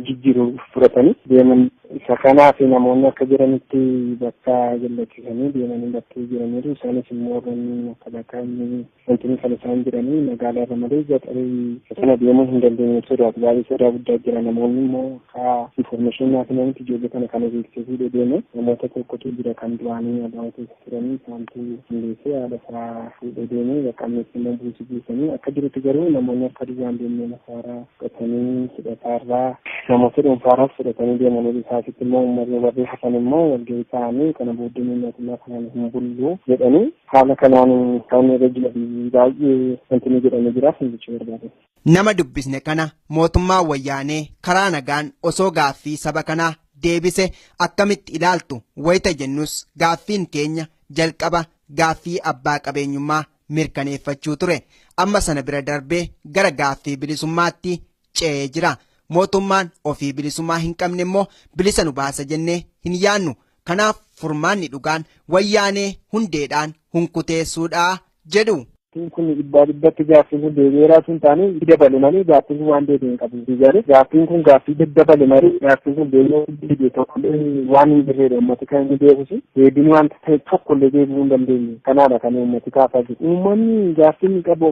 jijjiiruuf fudhatanii deeman. Isa kanaaf namoonni akka jiranitti bakka jallachiisanii deemanii bakkee jiraniiru. Isaanis immoo warreen akka bakka wantoonni kan isaan jiranii magaalaa irra malee gaxarii sana deemuu hin dandeenye sodaatu baay'ee sodaa guddaa jira. Namoonni immoo haa informeeshinii kennan ijoollee kana beeksisuu deeme namoota tokkotu jira kan du'anii adawaa keessa turanii isaantu hundeessee haadha isaa fuudhee deemee bakka ammeessinaan buusanii akka jirutti garuu namoonni akka duwwaan deemnee masaaraa fudhatanii hidhataarraa namoota dhuunfaarraas fudhatanii deemanii isaasitti immoo uummatni warri hafan immoo walga'ii ta'anii kana booddee mootummaa kanaan hin bullu jedhanii haala kanaan kan irra jiran baay'ee wanti jedhamee jiraaf hin jechuu barbaade. Nama dubbisne kana mootummaa wayyaanee karaa nagaan osoo gaaffii saba kanaa deebise akkamitti ilaaltu wayita jennus gaaffiin keenya jalqaba gaaffii abbaa qabeenyummaa mirkaneeffachuu ture. Amma sana bira darbee gara gaaffii bilisummaatti ce'ee jira. Mootummaan ofii bilisummaa hin qabne immoo bilisa nu baasa jennee hin yaannu. Kanaaf furmaanni dhugaan wayyaanee hundeedhaan hunkuteessuudha jedhu. Kun dhibbaa dhibbatti gaaffiin kun deebi'eeraa sun taane dabale malee gaaffiin kun waan deebi'e hin qabu. Gaaffiin kun gaaffii daddabale malee gaaffiin kun deebi'ee tokkollee waan hin jirredha uummati kan inni deebisu deebiin wanta ta'e tokkollee deebi'uu hin dandeenye. Kanaadha kan uummati kaafaa jiru. Uummanni gaaffiin qabu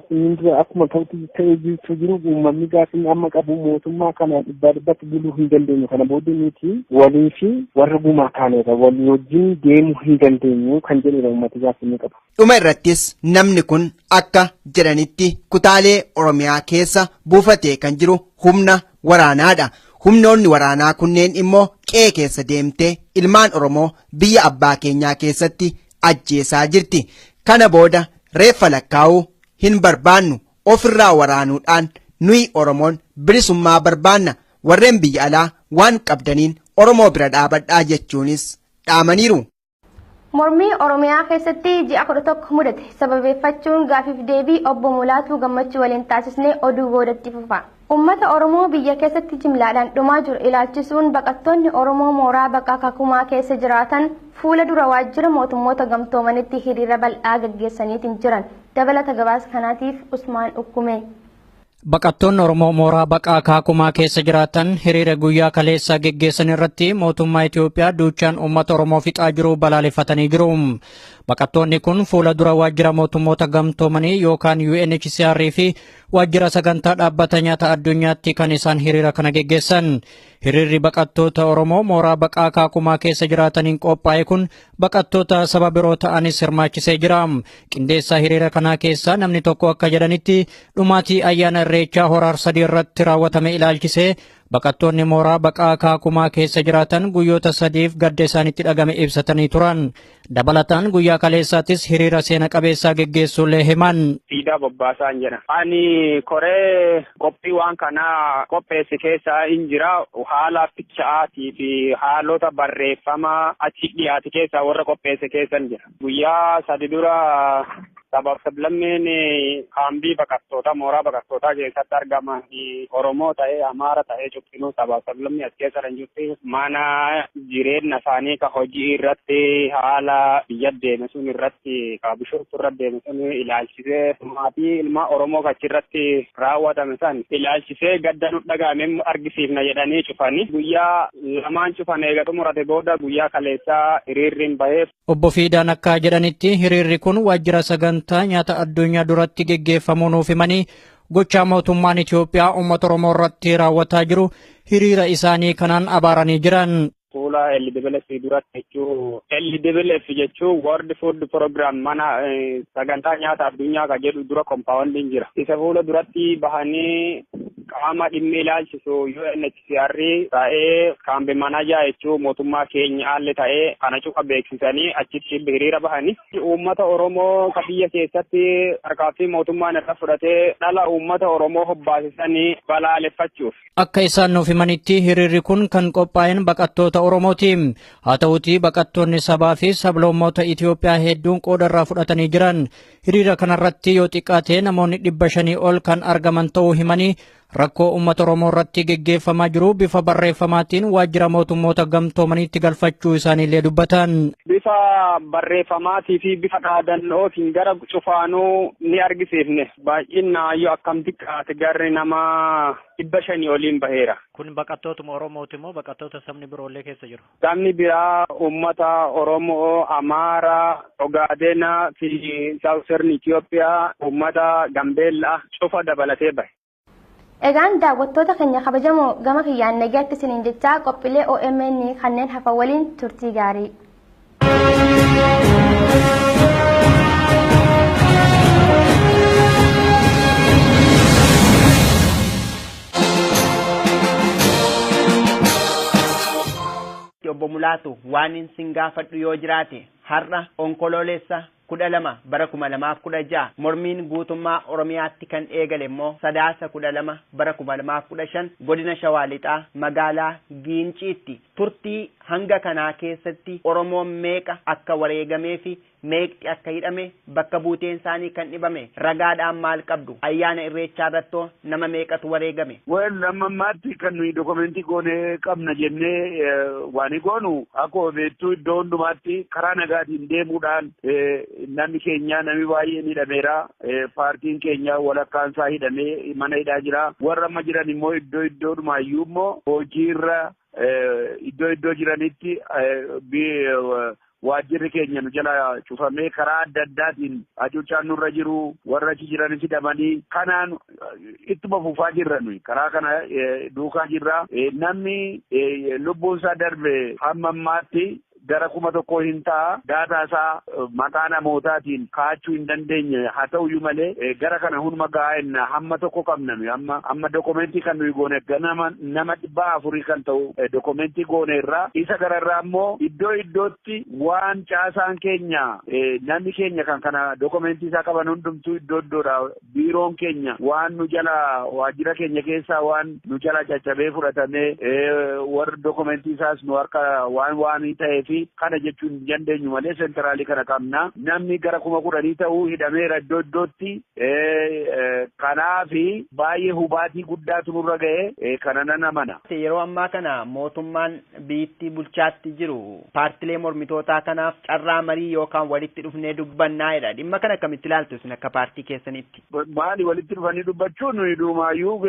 akkuma ta'ee jiru uummanni gaaffiin amma qabu mootummaa kana dhibbaa dhibbatti buluu hin dandeenye. Kana booddee nuti walii fi warra gumaa kaaneera walii wajjin deemuu hin dandeenyu kan jedhudha uummati gaaffiin qabu. Dhuma irrattis namni kun akka jedhanitti kutaalee Oromiyaa keessa buufatee kan jiru humna waraanaadha. Humnoonni waraanaa kunneen immoo qe'ee keessa deemtee ilmaan Oromoo biyya abbaa keenyaa keessatti ajjeesaa jirti. Kana booda reeffa lakkaa'uu hin barbaannu ofirraa waraanuudhaan nuyi Oromoon bilisummaa barbaanna. Warreen biyya alaa waan qabdaniin Oromoo bira dhaabadhaa jechuunis dhaamaniiru. Mormii Oromiyaa keessatti ji'a 11 mudate sababeeffachuun gaafiif deebii obbo Mulaatuu Gammachuu waliin taasisnee oduu boodatti fufa. Uummata Oromoo biyya keessatti jimlaadhaan dhumaa jiru ilaalchisuun baqattoonni Oromoo mooraa bakka Kakumaa keessa jiraatan fuula dura waajjira mootummoota gamtoomanitti hiriira bal'aa gaggeessaniitiin jiran. Dabalata gabaasa kanaatiif Usmaan Ukkume. Baqattoonni Oromoo mooraa bakka Kakumaa keessa jiraatan hiriira guyyaa kaleessa geggeessan irratti mootummaa Itoophiyaa duuchaan uummata Oromoo fixaa jiru balaaleffatanii jiru. Baqattoonni kun fuula dura waajjira mootummoota gamtoomanii yookaan UNHCR fi waajjira sagantaa dhaabbata nyaata addunyaatti kan isaan hiriira kana geggeessan. Hiriirri baqattoota Oromoo mooraa bakka Kakumaa keessa jiraataniin qophaa'e kun baqattoota saba biroo ta'anis hirmaachisee jira. Qindeessaa hiriira kanaa keessaa namni tokko akka jedhanitti dhumaatii ayyaana Irreechaa Horaar sadii irratti raawwatame ilaalchisee baqattoonni mooraa bakka Kakumaa keessa jiraatan guyyoota sadiif gadda isaanitti dhagame ibsatanii turan. Dabalataan guyyaa kaleessaattis hiriira seena qabeessaa geggeessuullee himan. Siidaa Bobbaasaan jedha. Ani koree qophii waan kanaa qopheesse keessaa hin jira. Haala ficha'aatii fi haalota barreeffamaa achi dhiyaate keessaa warra qopheesse keessan jira. Guyyaa sadi dura sabab sablammeen kaambii baqattoota mooraa baqattootaa keessatti argaman Oromoo ta'ee Amaara ta'ee cuftinuu sabab sablammii as keessa kan jirti mana jireenya isaanii ka hojii irratti haala biyya deeme sun irratti ka bishooftu irra deeme sun ilaalchisee maatii ilma Oromoo achirratti raawwatame san ilaalchisee gadda nu dhagaame argisiifna jedhanii cufanii guyyaa lamaan cufan eega xumurate booda guyyaa kaleessaa hiriirriin baheef. Obbo Fiidaan akka jedhanitti hiriirri kun waajjira sagantaa nyaata addunyaa duratti geggeeffamuu nuuf himanii gochaa mootummaan Itoophiyaa uummata Oromoo irratti raawwataa jiru hiriira isaanii kanaan abaaranii jiran. Fuula LWF duratti jechuun LWF jechuun World Food Program mana sagantaa nyaata addunyaa ka jedhu dura kompaawwandiin jira. Isa fuula duratti bahanii qaama dhimmi ilaalchisu UNHCR ta'ee kaambii manajaa jechuun mootummaa keenya haalli ta'ee kana cufa beeksisanii achitti hiriira bahanii uummata Oromoo biyya keessatti tarkaanfii mootummaan irra fudhatee dhala uummata Oromoo hobbaasisanii balaaleffachuuf. Akka isaan nuuf himanitti hiriirri kun kan qophaa'een baqattoota Oromooti. Haa ta'uutii baqattoonni sabaa fi sablammoota Itoophiyaa hedduun qooda irraa fudhatanii jiran. Hiriira kanarratti yoo xiqqaate namoonni 500 ol kan argaman ta'uu himanii rakkoo uummata Oromoo irratti geggeeffamaa jiru bifa barreeffamaatiin waajjira mootummoota gamtoomaniitti galfachuu isaaniillee dubbatan. Bifa barreeffamaatii fi bifa dhaadannootiin gara cufaanuu ni argisiifne. Baay'inaan yoo akkam xiqqaate garri nama 500 oliin baheera. Kun baqattootuma Oromooti moo baqattoota sabni biroollee keessa jiru? Sabni biraa uummata Oromoo, Amaaraa, Ogaadenaa fi Saawusern Itoophiyaa, uummata Gambeellaa cufa dabalatee bahe. Egaan daawwattoota keenya kabajamoo gama kiyyaan nagaatti isiniin jechaa qophiilee OMN kanneen hafan waliin turtii gaarii. Obbo Mulaatu waan isin gaafadhu yoo jiraate har'a onkoloolessa 12 bara 2016 mormiin guutummaa Oromiyaatti kan eegale immoo sadaasa 12 bara 2015 godina Shawaa Lixaa magaalaa Giinciitti turtii hanga kanaa keessatti Oromoon meeqa akka wareegamee fi meeqti akka hidhame bakka buuteen isaanii kan dhibame ragaadhaan maal qabdu ayyaana irreechaa irratti nama meeqatu wareegame. Nama maatti kan nuyi dokumentii goone qabna jennee waan goonu akkuma beektu iddoo hundumaatti karaa nagaatiin deemuudhaan namni keenya namni baay'een hidhameera. Paartiin keenya walakkaan isaa hidhamee mana hidhaa jira. Warra amma jiran immoo iddoodhumaayyuu immoo hojiirra iddoo jiranitti waajjirri keenya nu jala cufamee karaa adda addaatiin hacuuccaan nurra jiru warra achi jiranis hidhamanii kanaan ittuma fufaa jirra nuyi karaa kana duukaa jirra. Namni lubbuun isaa darbe hamma ammaatti gara 1,000 hin ta'a daataa isaa maqaa namootaatiin kaa'achuu hin dandeenye haa ta'uyyuu malee gara kana hunduma gaa'en hamma tokko qabna nuyi amma dokumentii kan nuyi goone nama 400 kan ta'u dokumentii goone irraa isa gararraa immoo iddootti waan caasaan keenya namni keenya kan kana dokumentii isaa qaban hundumtuu iddoodha biiroon keenya waan nu jala waajjira keenya keessaa waan nu jala caccabee fudhatamee warra dokumentii isaas nu harka waan ta'eef kana jechuun dandeenyu malee sentraalii kana qabna namni gara 10,000 ta'uu hidhameera iddootti kanaafi baay'ee hubaatii guddaatu nurra ga'e kana nan amana. Yeroo ammaa kana mootummaan biyyattii bulchaatti jiru paartilee mormitootaa kanaaf carraa marii yookaan walitti dhufnee dubbannaa'edha. Dhimma kana akkamitti ilaaltu isin akka paartii keessanitti? Maali walitti dhufanii dubbachuun nuyi duumaayyuu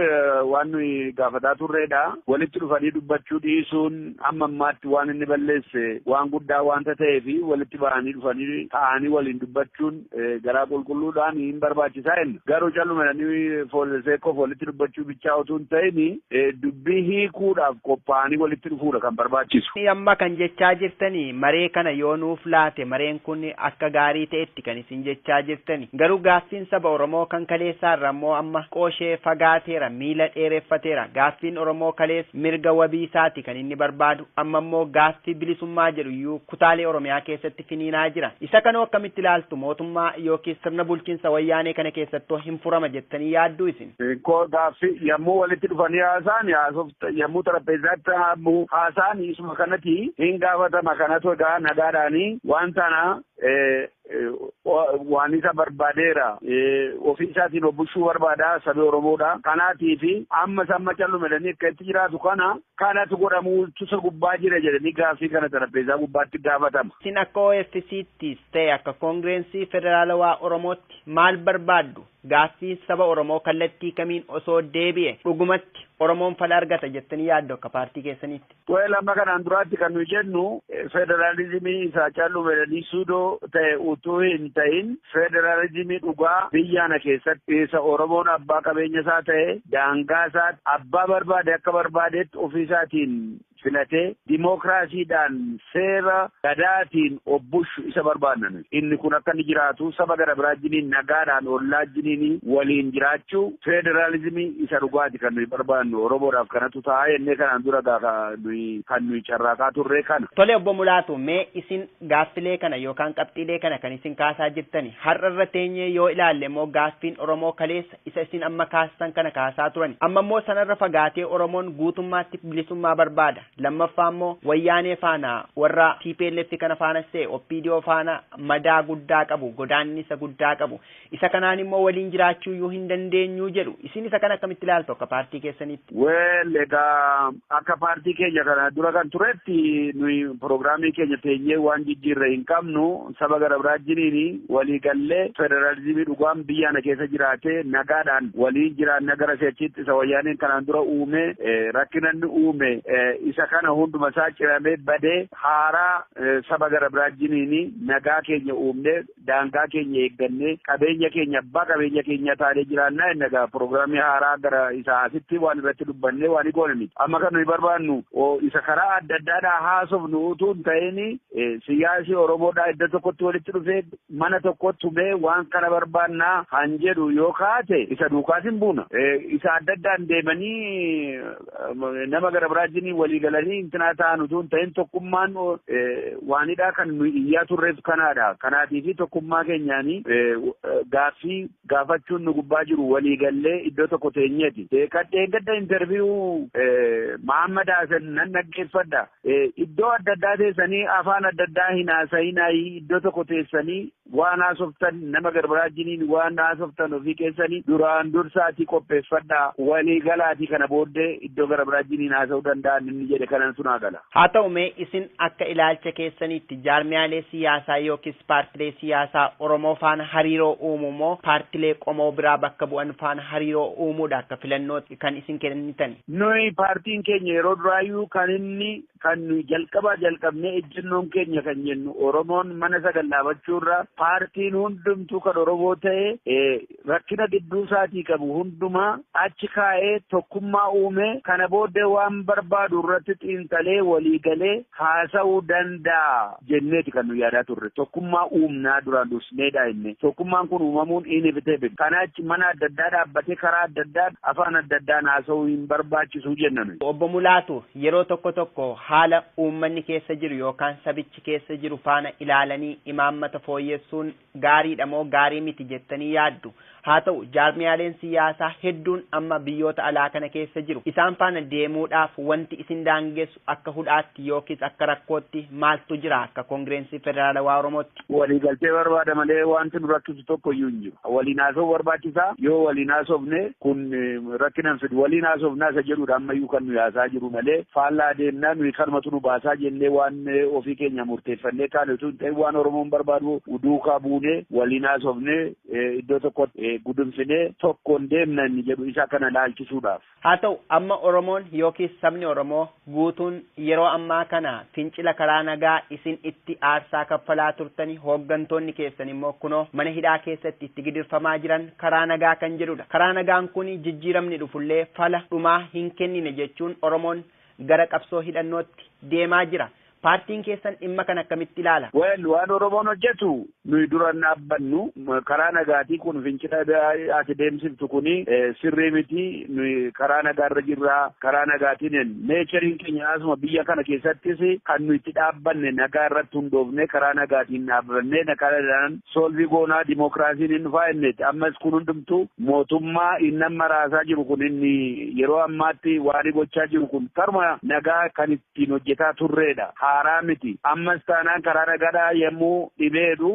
waan nuyi gaafataa turreedha. Walitti dhufanii dubbachuu dhiisuun amma ammaatti waan inni balleesse waan guddaa waanta ta'eef walitti bahanii dhufanii ta'anii waliin dubbachuun garaa qulqulluudhaan hin barbaachisaa jenna. Garuu callumadhanii seekkoof walitti dubbachuu bichaa otoo hin ta'in dubbii hiikuudhaaf qophaa'anii walitti dhufuudha kan barbaachisu. Amma kan jechaa jirtanii maree kana yoo nuuf laate mareen kun akka gaarii ta'etti kan isin jechaa jirtani. Garuu gaaffiin saba Oromoo kan kaleessaa irra immoo amma qooshee fagaateera miila dheereffateera. Gaaffiin Oromoo kalees mirga wabii isaati kan inni barbaadu amma immoo gaaffii bilisummaa jedhu kutaalee Oromiyaa keessatti finiinaa jira. Isa kanoo akkamitti ilaaltu mootummaa yookiin sirna bulchiinsa wayyaanee kana keessatti hin furama jettanii yaadduu isin? Gaaffii yommuu walitti dhufanii haasaan yommuu xarapheezaatti haasaan isuma kanatti hin gaafatama kanatu egaa nagaadhaanii waan sana waan isa barbaadeera ofii isaatiin obbushuu barbaada sabi Oromoodha. Kanaatiif amma samma callumadanii akka itti jiraatu kanatu godhamuu tusa gubbaa jira jedhanii gaaffii kana xarapheezaa gubbaatti gaafatama. Isin akka OFC'ttis ta'e akka Koongireensii Federaalawaa Oromootti maal barbaaddu? Gaaffii saba Oromoo kallattii kamiin osoo deebi'e dhugumatti Oromoon fala argata jettanii yaaddu akka paartii keessanitti? Amma kanaan duraatti kan nuyi jennu federaalizimii isaa callumadanii suudoo ta'e utuu hin ta'in federaalizimii dhugaa biyyaana keessatti isa Oromoon abbaa qabeenya isaa ta'e daangaa isaa abbaa barbaade akka barbaadetti ofii isaatiin filatee dimookiraasiidhaan seera gadaatiin obbushu isa barbaannan. Inni kun akka inni jiraatu saba gara biraajiniin nagaadhaan ollaajiniin waliin jiraachuu federaalizimii isa dhugaati kan nuyi barbaannu Oromoodhaaf kanatu ta'a jennee kanaan dura kan nuyi carraaqaa turre kana. Tole obbo Mulaatu mee isin gaaffilee kana yookaan qabxiilee kana kan isin kaasaa jirtani har'a irra teenyee yoo ilaalle immoo gaaffiin Oromoo kaleessa isa isin amma kaastan kana kaasaa turani amma immoo sanarra fagaatee Oromoon guutummaatti bilisummaa barbaada lammaffaa immoo wayyaanee faana warra TPLF kana faana see OPDO faana madaa guddaa qabu godaannisa guddaa qabu isa kanaan immoo waliin jiraachuu yoo hin dandeenyu jedhu isin isa kana akkamitti ilaaltu akka paartii keessanitti? Wel egaa akka paartii keenya kana dura kan turetti nuyi pirogiraamii keenya teenyee waan jijjiirre hin qabnu saba gara biraajiniin walii gallee federaalizimii dhugaan biyyaana keessa jiraatee nagaadhaan waliin jiraanna gara seechitti isa wayyaaneen kanaan dura uume rakkinanni uume isa kana hunduma isaa ciramee badee haaraa saba gara biraajiniin nagaa keenya uumne daangaa keenya eeggannee qabeenya keenya abbaa qabeenya keenya taanee jiraannaa innagaa pirogiraamii haaraa gara isaa asitti waan irratti dubbannee waan goone miti amma kan nuyi barbaannu isa karaa adda addaadhaa haasofnu utuu hin ta'in siyaasii Oromoodhaa iddoo tokkotti walitti dhufee mana tokkotti tumee waan kana barbaannaa han jedhu yoo kaate isa duukaas hin buuna isa adda addaan deemanii nama gara biraajiniin walii galanii intinaa ta'an utuu hin ta'in tokkummaan waanidhaa kan nuyi iyyaa turreef kanaadha kanaatiifi tokkummaa keenyaanii gaaffii gaafachuun nu gubbaa jiru walii gallee iddoo tokko teenyeeti kadheen gadda interviiyuu Mahammad Hasan nan dhaggeeffadha iddoo adda addaa teessanii afaan adda addaa hin haasa'inaayi iddoo tokko teessanii waan haasoftan nama gara biraajiniin waan haasoftan ofii keessanii duraan dursaatii qopheeffadha walii galaatii kana booddee iddoo gara biraajiniin haasa'uu danda'an inni jedhe kanan sunaa gala. Haa ta'u mee isin akka ilaalcha keessaniitti jaarmiyaalee siyaasaa yookiis paartilee siyaasaa Oromoo faana hariiroo uumuu moo paartilee qomoo biraa bakka bu'an faana hariiroo uumuudha akka filannootti kan isin kennitan? Nuyi paartiin keenya yeroo duraayyuu kan nuyi jalqabnee ejjennoon keenya kan jennu Oromoon mana sagal dhaabachuurra paartiin hundumtuu kan Oromoo ta'e rakkina gidduu isaatii qabu hundumaa achi kaa'ee tokkummaa uume kana booddee waan barbaadu irratti xiinxalee walii galee haasa'uu danda'a jenneeti kan nu yaadaa turre tokkummaa uumnaa duraan dursineedha inni tokkummaan kun uumamuun inevitable kana achi mana adda addaa dhaabbatee karaa adda addaa afaan adda addaan haasa'uu hin barbaachisu jennan. Obbo Mulaatu yeroo tokko haala uummanni keessa jiru yookaan sabichi keessa jiru faana ilaalanii imaammata fooyyessuun gaariidha moo gaarii miti jettanii yaaddu? Haa ta'u jaarmiyaaleen siyaasaa hedduun amma biyyoota alaa kana keessa jiru isaan faana deemuudhaaf wanti isin daangessu akka hudhaatti yookiis akka rakkootti maaltu jira akka koongireensii federaalawaa Oromootti? Waliigaltee barbaada malee wanti nu rakkisu tokko iyyuu hin jiru. Waliin haasofuu barbaachisaa yoo waliin haasofne kun rakkinan fidu waliin haasofnaa isa jedhudha ammayyuu kan nu yaasaa jiru malee faallaa deemnaa nuyi kanumatu nu baasaa jennee waan ofii keenya murteeffannee kaane utuu hin ta'in waan Oromoon barbaadu duukaa buunee waliin haasofnee iddoo tokkotti gudunfinee tokkoon deemna inni jedhu isa kana laalchisuudhaaf. Haa ta'u amma Oromoon yookiis sabni Oromoo guutuun yeroo ammaa kana fincila karaa nagaa isin itti aarsaa kaffalaa turtanii hooggantoonni keessan immoo kunoo mana hidhaa keessatti itti gidirfamaa jiran karaa nagaa kan jedhudha. Karaa nagaan kun jijjiiramni dhufullee fala dhumaa hin kennine jechuun Oromoon gara qabsoo hidhannootti deemaa jira. Paartiin keessan dhimma kan akkamitti ilaala? Waan Oromoon hojjetu nuyi dura dhaabbannu karaa nagaatii kun fincila ati deemsiftu kuni sirrii miti nuyi karaa nagaarra jirraa karaa nagaatiin neechariin keenya asuma biyya kana keessattis kan nuyi itti dhaabbanne nagaa irratti hundoofne karaa nagaatiin dhaabbanne nagaadhaan soolvii goonaa dimookiraasiin hin dhufaa inneeti ammas kun hundumtu mootummaa inni amma raasaa jiru kun inni yeroo ammaatti waan gochaa jiru kun karuma nagaa kan ittiin hojjetaa turreedha. haaraa miti ammas taanaan karaa nagaadhaa yemmuu dhibeedu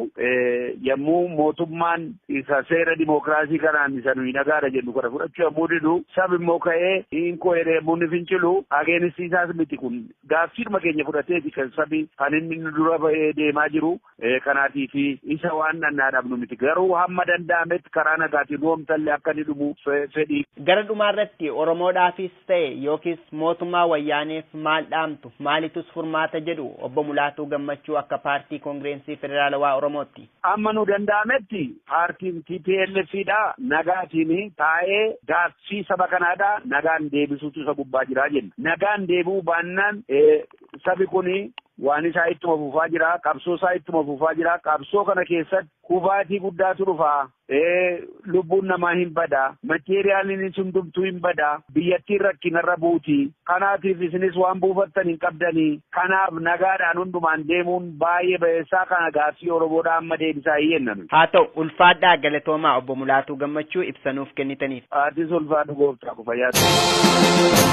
yemmuu mootummaan isa seera dimookiraasii kanaan isa nuyi nagaadha jennu kana fudhachuu yemmuu didu sab immoo ka'ee hinkoo jedhee yemmuu ni fincilu ageenisiisaas miti kun gaaffiidhuma keenya fudhateeti kan sabi kan inni dura ba'ee deemaa jiru kanaatii fi isa waan dhannaa dhabnu miti garuu hamma danda'ametti karaa nagaatiin roomtallee akka ni dhumu fedhii. Gara dhumaarratti Oromoodhaafis ta'e yookiis mootummaa wayyaaneef maal dhaamtu maalitus furmaata jedhu obbo Mulaatuu Gammachuu akka paartii Koongireensii Federaalawaa Oromootti. Amma nu danda'ametti paartiin TPLFidha nagaatiin taa'ee gaaffii saba kanaadha nagaan deebisuutu isa gubbaa jira jenna. Nagaan deebi'uu baannaan sabi kuni waan isaa ittuma fufaa jira, qabsoo isaa ittuma fufaa jira. Qabsoo kana keessatti kufaatii guddaatu dhufa. Lubbuun namaa hin bada, materiyaaliin hundumtuu hin bada, biyyattiin rakkinarra buuti. Kanaatiif isinis waan buufattan hin qabdanii. Kanaaf nagaadhaan hundumaan deemuun baay'ee ba'eessaa kana gaaffii Oromoodhaa amma deebisaa hin jennan. Haa ta'u ulfaadhaa galatoomaa obbo Mulaatuu Gammachuu ibsanuuf kennitaniif. Aadis ulfaadhu gooftaa ku fayyaatu.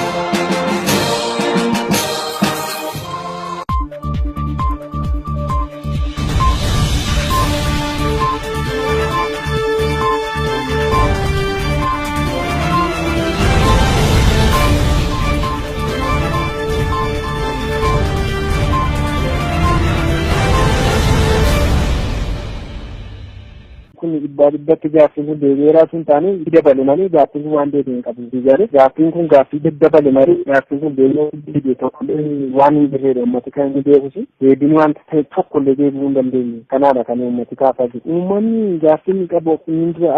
Dibbatti gaaffiin kun deebi'eeraa sun taane dabale malee gaaffiin kun waan deebi'ee qabu jijjiirre gaaffiin kun gaaffii daddabale malee gaaffiin kun deebi'ee tokkollee waan hin jirre uummati kan inni deebisu deebiin wanta ta'e tokkollee deebi'uu hin dandeenye kanaadha kan uummati kaafaa jiru. Uummanni gaaffiin qabu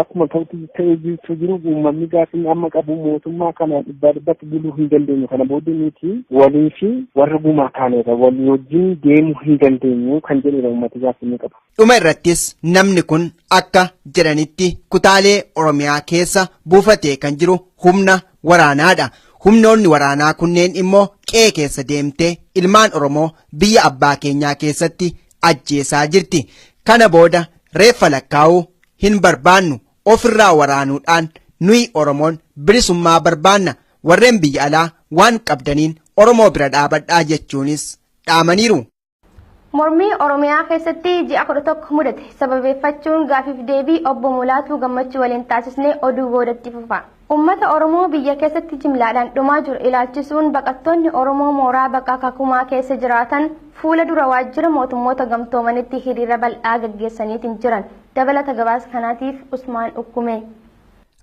akkuma ta'ee jiru uummanni gaaffiin amma qabu mootummaa kana dibbatti buluu hin dandeenye kana booddee nuti walii fi warra gumaa taaneera walii wajjin deemuu hin dandeenyu kan jedhudha uummati gaaffiin qabu. Dhuma irrattis namni kun akka jedhanitti kutaalee Oromiyaa keessa buufatee kan jiru humna waraanaadha. Humnoonni waraanaa kunneen immoo qe'ee keessa deemtee ilmaan Oromoo biyya abbaa keenyaa keessatti ajjeesaa jirti. Kana booda reeffa lakkaa'uu hin barbaannu ofirraa waraanuudhaan nuyi Oromoon bilisummaa barbaanna warreen biyya alaa waan qabdaniin Oromoo bira dhaabadhaa jechuunis dhaamaniiru. Mormii Oromiyaa keessatti ji'a 11 mudate sababeeffachuun gaafiif deebii obbo Mulaatuu Gammachuu waliin taasisnee oduu boodatti fufa. Uummata Oromoo biyya keessatti jimlaadhaan dhumaa jiru ilaalchisuun baqattoonni Oromoo mooraa baqaa Kakumaa keessa jiraatan fuula dura waajjira mootummoota gamtoomanitti hiriira bal'aa gaggeessaniitiin jiran. Dabalata gabaasa kanaatiif Usmaan Ukkume.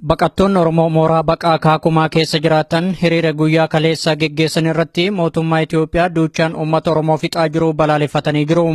Baqattoonni Oromoo mooraa baqaa Kakumaa keessa jiraatan hiriira guyyaa kaleessaa geggeessan irratti mootummaa Itoophiyaa duuchaan uummata Oromoo fixaa jiru balaaleffatanii jiru.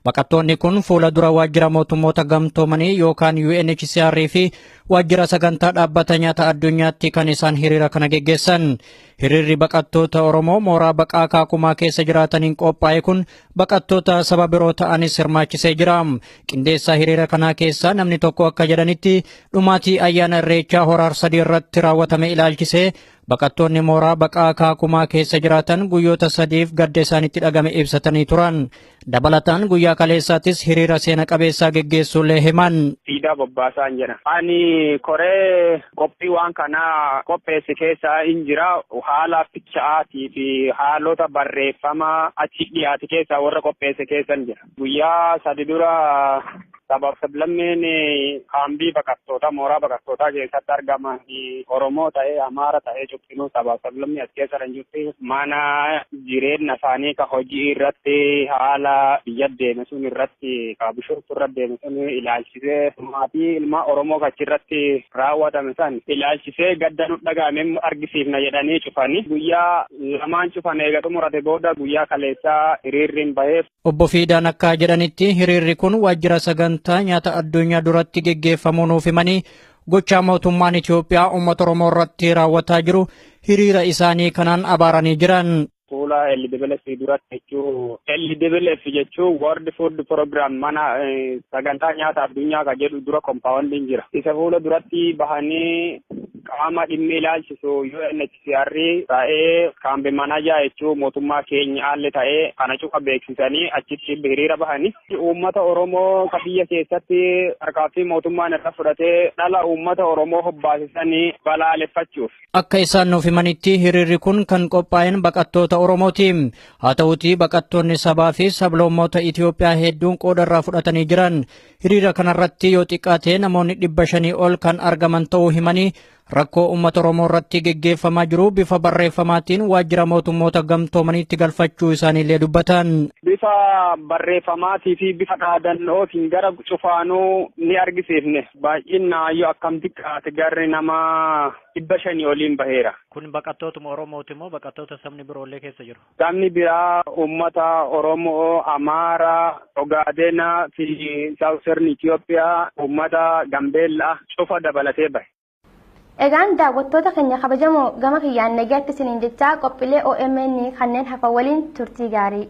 Baqattoonni kun fuula dura waajjira mootummoota gamtoomanii yookaan UNHCR fi waajjira sagantaa dhaabbata nyaata addunyaatti kan isaan hiriira kana geggeessan. Hiriirri baqattoota Oromoo mooraa baqaa Kakumaa keessa jiraataniin qophaa'e kun baqattoota saba biroo ta'anis hirmaachisee jira. Qindeessaa hiriira kanaa keessaa namni tokko akka jedhanitti dhumaatii ayyaana Irreechaa Hora Arsadii irratti raawwatame ilaalchisee baqattoonni mooraa baqaa Kakumaa keessa jiraatan guyyoota 3f gadda isaanitti dhagame ibsatanii turan. Dabalataan guyyaa kaleessaattis hiriira seena qabeessaa geggeessuullee himan. Siidaa Bobbaasaan jedha. Ani koree qophii waan kanaa qopheesse keessaa hin jira. Haala ficha'aatii fi haalota barreeffamaa achi dhiyaate keessaa warra qopheesse keessan jira. Guyyaa 3 dura sabab sablammeen kaambii baqattoota mooraa baqattootaa keessatti argaman Oromoo ta'ee Amaara ta'ee cuftinuu sabab sablammii as keessa kan jirti mana jireenya isaanii ka hojii irratti haala biyya deeme sun irratti ka bishooftu irra deeme sun ilaalchisee maatii ilma Oromoo achirratti raawwatame san ilaalchisee gadda nu dhagaame argisiifna jedhanii cufanii guyyaa lamaan cufan eega xumurate booda guyyaa kaleessaa hiriirriin baheef. Obbo Fiidaan akka jedhanitti hiriirri kun waajjira sagantaa nyaata addunyaa duratti geggeeffamuu nuuf himanii gochaa mootummaan Itoophiyaa uummata Oromoo irratti raawwataa jiru hiriira isaanii kanaan abaaranii jiran. Fuula LWF duratti jechuun LWF jechuun World Food Program mana sagantaa nyaata addunyaa kan jedhu dura kompaawwandiin jira. Isa fuula duratti bahanii qaama dhimmi ilaalchisu UNHCR ta'ee kaambii manajaa jechuun mootummaa keenya alle ta'ee kana cufa beeksisanii achitti hiriira bahanii uummata Oromoo ka biyya keessatti harkaafi mootummaan irra fudhatee dhala uummata Oromoo hobbaasisanii balaaleffachuuf. Akka isaan nuuf himanitti hiriirri kun kan qophaa'een baqattoota Oromooti. Haa ta'uutii baqattoonni sabaa fi sablammoota Itoophiyaa hedduun qooda irraa fudhatanii jiran. Hiriira kanarratti yoo xiqqaate namoonni 500 ol kan argaman ta'uu himanii rakkoo uummata Oromoo irratti geggeeffamaa jiru bifa barreeffamaatiin waajjira mootummoota gamtoomaniitti galfachuu isaaniillee dubbatan. Bifa barreeffamaatii fi bifa dhaadannootiin gara cufaanuu ni argisiifne. Baay'inaayyuu akkam xiqqaate garri nama 500 oliin baheera. Kun baqattootuma Oromooti moo baqattoota sabni biroollee keessa jiru? Sabni biraa uummata Oromoo, Amaaraa, Ogaadenaa fi Saawusirni Itoophiyaa, uummata Gambeellaa cufa dabalatee bahe. Egaan daawwattoota keenya kabajamoo gama kiyyaan nagaatti isiniin jechaa qophiilee OMN kanneen hafan waliin turtii gaarii.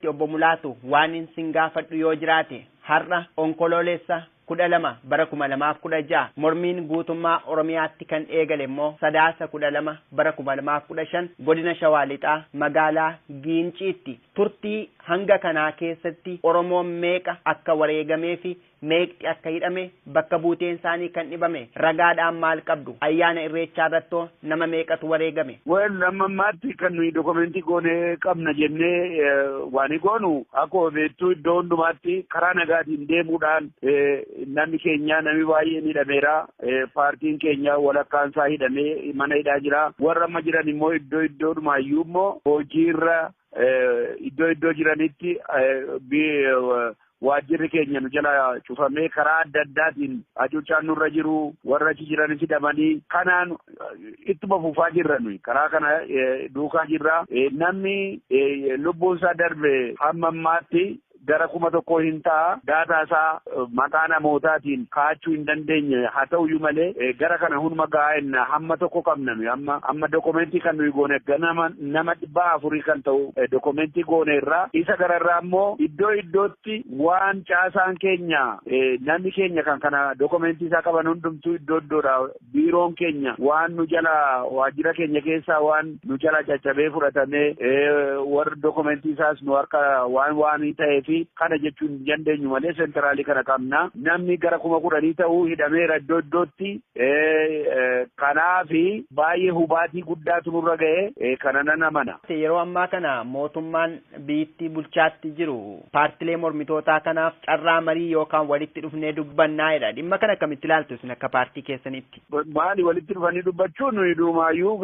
Obbo Mulaatu waan isin gaafadhu yoo jiraate har'a onkoloolessa 12 bara 2016 mormiin guutummaa Oromiyaatti kan eegale immoo sadaasa 12 bara 2015 godina Shawaa Lixaa magaalaa Giinciitti turtii hanga kanaa keessatti Oromoon meeqa akka wareegamee fi meeqti akka hidhame bakka buuteen isaanii kan dhibame ragaadhaan maal qabdu ayyaana irreechaa irrattoo nama meeqatu wareegame. Nama ammaatti kan nuyi dokumentii goonee qabna jennee waan goonu akkuma beektu iddoo hundumaatti karaa nagaatiin deemuudhaan namni keenya namni baay'een hidhameera. Paartiin keenya walakkaan isaa hidhamee mana hidhaa jira. Warra amma jiran immoo iddoodhumaayyuu immoo hojiirra iddoo jiranitti waajjirri keenya nu jala cufamee karaa adda addaatiin hacuuccaan nurra jiru warra achi jiranis hidhamanii kanaan ittuma fufaa jirra nuyi karaa kana duukaa jirra. Namni lubbuun isaa darbe hamma ammaatti gara 1,000 hin ta'a daataa isaa maqaa namootaatiin kaa'achuu hin dandeenye haa ta'uyyuu malee gara kana hunduma gaa'enna hamma tokko qabname amma dokumentii kan nuyi goone nama 400 kan ta'u dokumentii goone irraa isa gararraa immoo iddootti waan caasaan keenya namni keenya kan kana dokumentii isaa qaban hundumtuu iddoodha biiroon keenya waan nu jala waajjira keenya keessaa waan nu jala caccabee fudhatamee warra dokumentii isaas nu harka waan ta'ee fi kana jechuun dandeenyu malee sentraalii kana qabna namni gara 10,000 ta'uu hidhameera iddootti kanaafi baay'ee hubaatii guddaatu nurra ga'e kana nan amana. Yeroo ammaa kana mootummaan biyyattii bulchaatti jiru paartilee mormitootaa kanaaf carraa marii yookaan walitti dhufnee dubbannaa jedha dhimma kana akkamitti ilaaltu isin akka paartii keessanitti? Maali walitti dhufanii dubbachuun nuyi duumaayyuu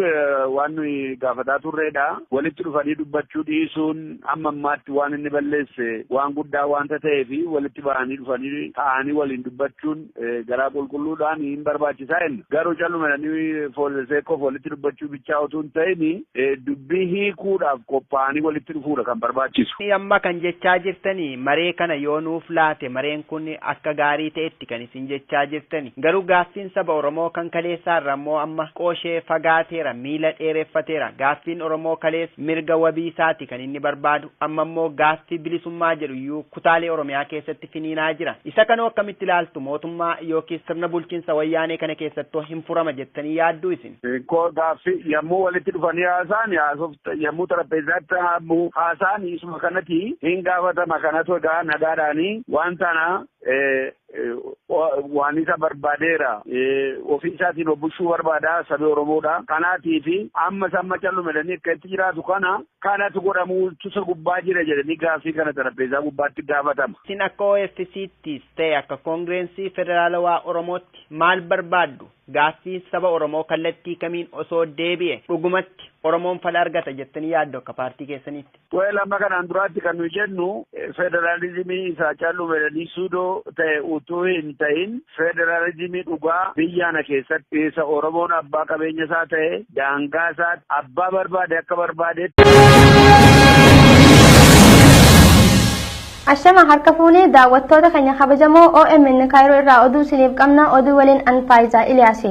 waan nuyi gaafataa turreedha. Walitti dhufanii dubbachuu dhiisuun amma ammaatti waan inni balleesse waan guddaa waanta ta'eef walitti bahanii dhufanii ta'anii waliin dubbachuun garaa qulqulluudhaan hin barbaachisaa hin garuu callumadhanii foolseekoof walitti dubbachuu bichaa otoo hin ta'in dubbii hiikuudhaaf qophaa'anii walitti dhufuudha kan barbaachisu. Amma kan jechaa jirtanii maree kana yoo nuuf laate mareen kun akka gaarii ta'etti kan isin jechaa jirtanii garuu gaaffiin saba Oromoo kan kaleessaa irra immoo amma qooshee fagaateera miila dheereffateera gaaffiin Oromoo kalees mirga wabii isaati kan inni barbaadu amma immoo gaaffii bilisummaa jedhu iyyuu kutaalee Oromiyaa keessatti finiinaa jira. Isa kanoo akkamitti ilaaltu mootummaa yookiin sirna bulchiinsa wayyaanee kana keessatti hin furama jettanii yaaddu isin? Gaaffii yommuu walitti dhufanii haasaan yommuu xarapheezaatti haasaan isuma kanatti hin gaafatama kanatu egaa nagaadhaanii waan sana waan isa barbaadeera ofii isaatiin bulchuu barbaada sabi Oromoodha kanaatiif amma samma callumedhanii akka itti jiraatu kanatu godhamuu tusa gubbaa jira jedhanii gaaffii kana xarapheezaa gubbaatti gaafatama. Isin akka OFC'ttis ta'e akka Koongireensii Federaalawaa Oromootti maal barbaaddu? Gaaffii saba Oromoo kallattii kamiin osoo deebi'e dhugumatti Oromoon fala argata jettanii yaaddu akka paartii keessanitti? Amma kanaan duraatti kan nuyi jennu federaalizimii isaa callumedhanii suudoo ta'e utuu hin ta'in federaalizimii dhugaa biyyaana keessatti isa Oromoon abbaa qabeenya isaa ta'e daangaa isaa abbaa barbaade akka barbaadetti. Ashama harka fuunee daawwattoota keenya kabajamoo OMN Kaayiroo irraa oduu isiniif qabna oduu waliin Anfaayisaa Iliyaasi.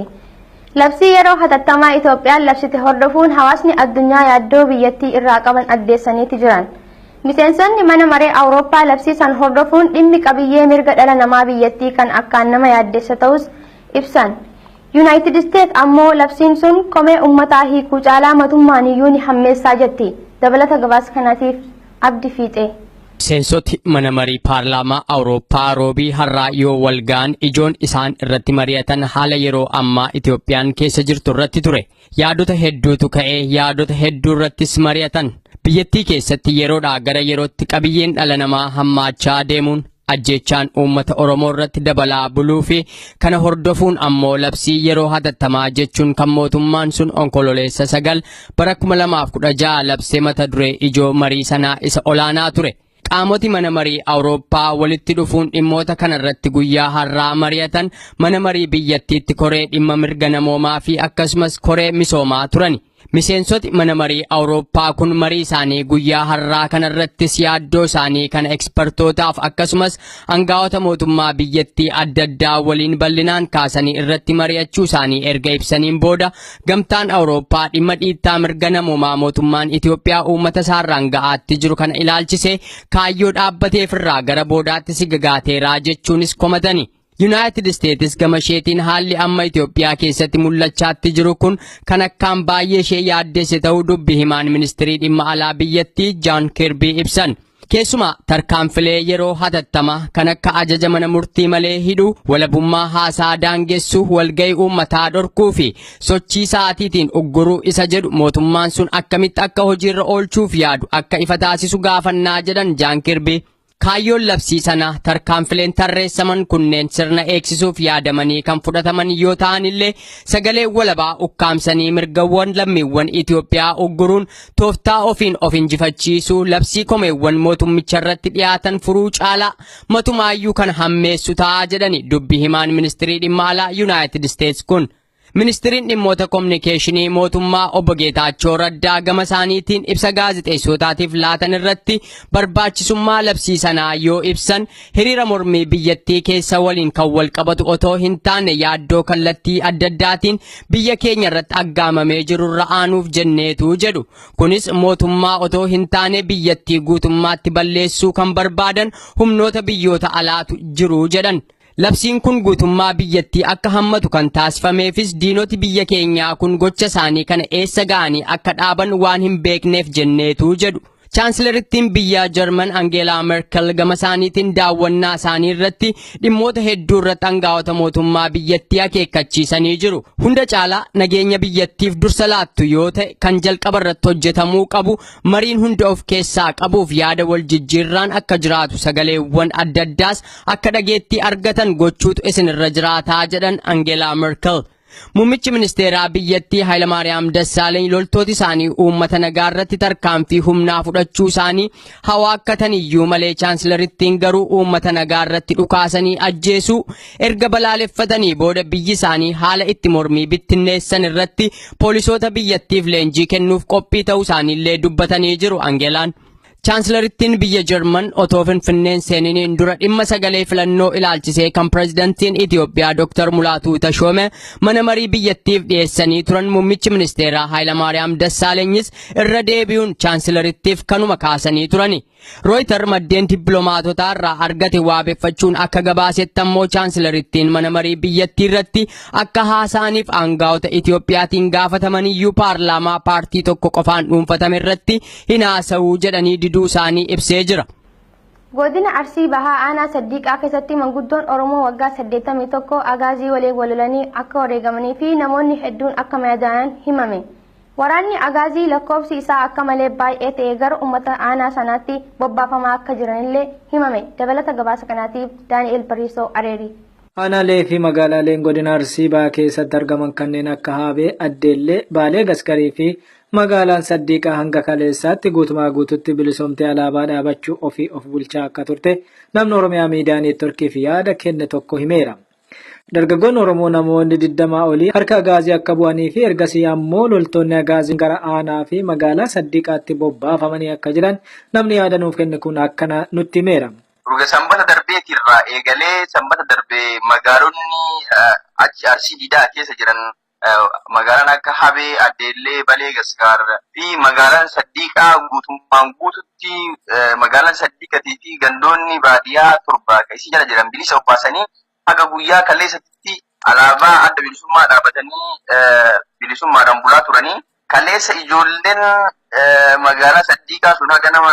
Labsii yeroo hatattamaa Itoophiyaan labsite hordofuun hawaasni addunyaa yaaddoo biyyattii irraa qaban addeessaniiti jiran. Miseensonni mana maree Awurooppaa labsii san hordofuun dhimmi qabiyyee mirga dhala namaa biyyattii kan akkaan nama yaaddeessa ta'us ibsan. Yuunaayitid Isteet ammoo labsiin sun komee uummataa hiikuu caalaa mootummaan iyyuu ni hammeessaa jetti. Dabalata gabaasa kanaatiif Abdi Fiixee. Miseensoti mana marii paarlaamaa Awurooppaa roobii har'aa yoo walgaan ijoon isaan irratti mari'atan haala yeroo ammaa Itoophiyaan keessa jirtu irratti ture. Yaadota hedduutu ka'ee yaadota hedduu irrattis mari'atan. Biyyattii keessatti yeroodhaa gara yerootti qabiyyeen dhala namaa hammaachaa deemuun ajjeechaan uummata Oromoo irratti dabalaa buluu fi kana hordofuun ammoo labsii yeroo hatattamaa jechuun kan mootummaan sun onkololeessa 9 bara 2016 labsee mata duree ijoo marii sanaa isa olaanaa ture. Qaamoti mana marii Awurooppaa walitti dhufuun dhimmoota kanarratti guyyaa har'aa mari'atan mana marii biyyattiitti koree dhimma mirga namoomaa fi akkasumas koree misoomaa turani. Miseensoti mana marii Awurooppaa kun marii isaanii guyyaa har'aa kanarrattis yaaddoo isaanii kana ekspertootaaf akkasumas aangaa'ota mootummaa biyyattii adda addaa waliin bal'inaan kaasanii irratti mari'achuu isaanii erga ibsaniin booda gamtaan Awurooppaa dhimma dhiittaa mirga namoomaa mootummaan Itoophiyaa uummata isaarraan ga'aatti jiru kana ilaalchisee kaayyoo dhaabbateef irraa gara boodaatti sigagaateeraa jechuunis komatani. United States gama isheetiin haalli amma Itoophiyaa keessatti mul'achaatti jiru kun kan akkaan baay'ee ishee yaaddesse ta'uu dubbi himaan ministirii dhimma alaa biyyattii John Kirby ibsan. Keessumaa tarkaanfilee yeroo hatattamaa kan akka ajaja mana murtii malee hidhuu, walabummaa haasaa daangessuu, walga'ii uummataa dhorkuu fi sochii sa'aatiitiin ugguruu isa jedhu mootummaan sun akkamitti akka hojiirra oolchuuf yaadu akka ifa taasisu gaafannaa jedhan John Kirby. Kaayyoon labsii sanaa tarkaanfileen tarreessaman kunneen sirna eegsisuuf yaadamanii kan fudhataman yoo ta'an illee sagalee walabaa ukkaamsanii mirgawwan lammiiwwan Itoophiyaa ugguruun tooftaa ofiin of injifachiisuu labsii komeewwan mootummicha irratti dhiyaatan furuu caalaa matumaayyuu kan hammeessu ta'a jedhani dubbi himaan ministirii dhimma alaa United States kun. Ministiriin dhimmoota kominikeeshinii mootummaa obbo Geetaachoo Raddaa gama isaaniitiin ibsa gaazexeessotaatiif laatan irratti barbaachisummaa labsii sanaa yoo ibsan hiriira mormii biyyattii keessa waliin kan wal qabatu otoo hin taane yaaddoo kallattii adda addaatiin biyya keenya irratti aggaamamee jirurra aanuuf jenneetu jedhu. Kunis mootummaa otoo hin taane biyyattii guutummaatti balleessuu kan barbaadan humnoota biyyoota alaatu jiru jedhan. Labsiin kun guutummaa biyyattii akka hammatu kan taasifameefis diinoti biyya keenyaa kun gocha isaanii kana eessa ga'anii akka dhaaban waan hin beekneef jenneetu jedhu. Chaansilarittiin biyya Jarman Angeela Merkel gama isaaniitiin daawwannaa isaanii irratti dhimmoota hedduu irratti aangaa'ota mootummaa biyyattii akeekkachiisanii jiru. Hunda caalaa nageenya biyyattiif dursa laattu yoo ta'e kan jalqaba irratti hojjetamuu qabu mariin hunda of keessaa qabuuf yaada wal jijjiirraan akka jiraatu sagaleewwan adda addaas akka dhageettii argatan gochuutu isin irra jiraataa jedhan Angeela Merkel. Muummichi ministeeraa biyyattii Hayilamaariyaam Dassaaleeny loltooti isaanii uummata nagaa irratti tarkaanfii humnaa fudhachuu isaanii hawaakkataniyyuu malee chaansilarittiin garuu uummata nagaa irratti dhukaasanii ajjeesuu erga balaaleffatanii booda biyyi isaanii haala itti mormii bittinneessan irratti poolisoota biyyattiif leenjii kennuuf qophii ta'uu isaaniillee dubbatanii jiru Angeelaan. Chaansilarittiin biyya Jarman otoo Finfinneen seeniniin dura dhimma sagalee filannoo ilaalchisee kan pirezidantiin Itoophiyaa Dr. Mulaatuu Tashoome mana marii biyyattiif dhiyeessanii turan muummichi ministeeraa Hayilamaariyaam Dassaaleenyis irra deebi'uun chaansilarittiif kanuma kaasanii turani. Rooyiter maddeen dippiloomaatotaa irraa argate waabeffachuun akka gabaasetti ammoo chaansilarittiin mana marii biyyattii irratti akka haasa'aniif aangaa'ota Itoophiyaatiin gaafatamaniyyuu paarlaamaa paartii tokko qofaan dhuunfatame irratti hin haasa'uu jedhanii diduu isaanii ibsee jira. Godina Arsii Bahaa Aanaa Saddiiqaa keessatti manguddoon Oromoo waggaa 81 agaazii waliin walolanii akka wareegamanii fi namoonni hedduun akka madaa'an himame. Waraanni agaazii lakkoofsi isaa akka malee baay'ee ta'e gara uummata aanaa sanaatti bobbaafamaa akka jiranillee himame. Dabalata gabaasa kanaatiif Daani'el Bariisoo Areerii. Aanaalee fi magaalaaleen godina Arsii Bahaa keessatti argaman kanneen akka Haabee, Addeellee, Baalee Gaskarii fi magaalaan Saddiiqaa hanga kaleessaatti guutumaa guututti bilisoomtee alaabaa dhaabachuu ofii of bulchaa akka turte namni Oromiyaa miidiyaa neetworkiif yaada kenne tokko himeera. Dargaggoonni Oromoo namoonni 20 olii harka agaazii akka bu'anii fi ergasii ammoo loltoonni agaazii gara aanaa fi magaalaa Saddiiqaatti bobbaafamanii akka jiran namni yaada nuuf kenne kun akkana nutti himeera. Ruga sanbata darbeetirraa eegalee sanbata darbee magaalonni Arsii Diidaa keessa jiran magaalaan akka Habee, Addeellee, Balee Gaskaar fi magaalaan Saddiiqaa guutummaan guututti magaalaan Saddiiqatii fi gandoonni baadiyyaa torba isii jala jiran bilisa obbaasanii haga guyyaa kaleessatti alaabaa adda bilisummaa dhaabatanii bilisummaadhaan bulaa turanii kaleessa ijoolleen magaalaa Saddiiqaa sun haga nama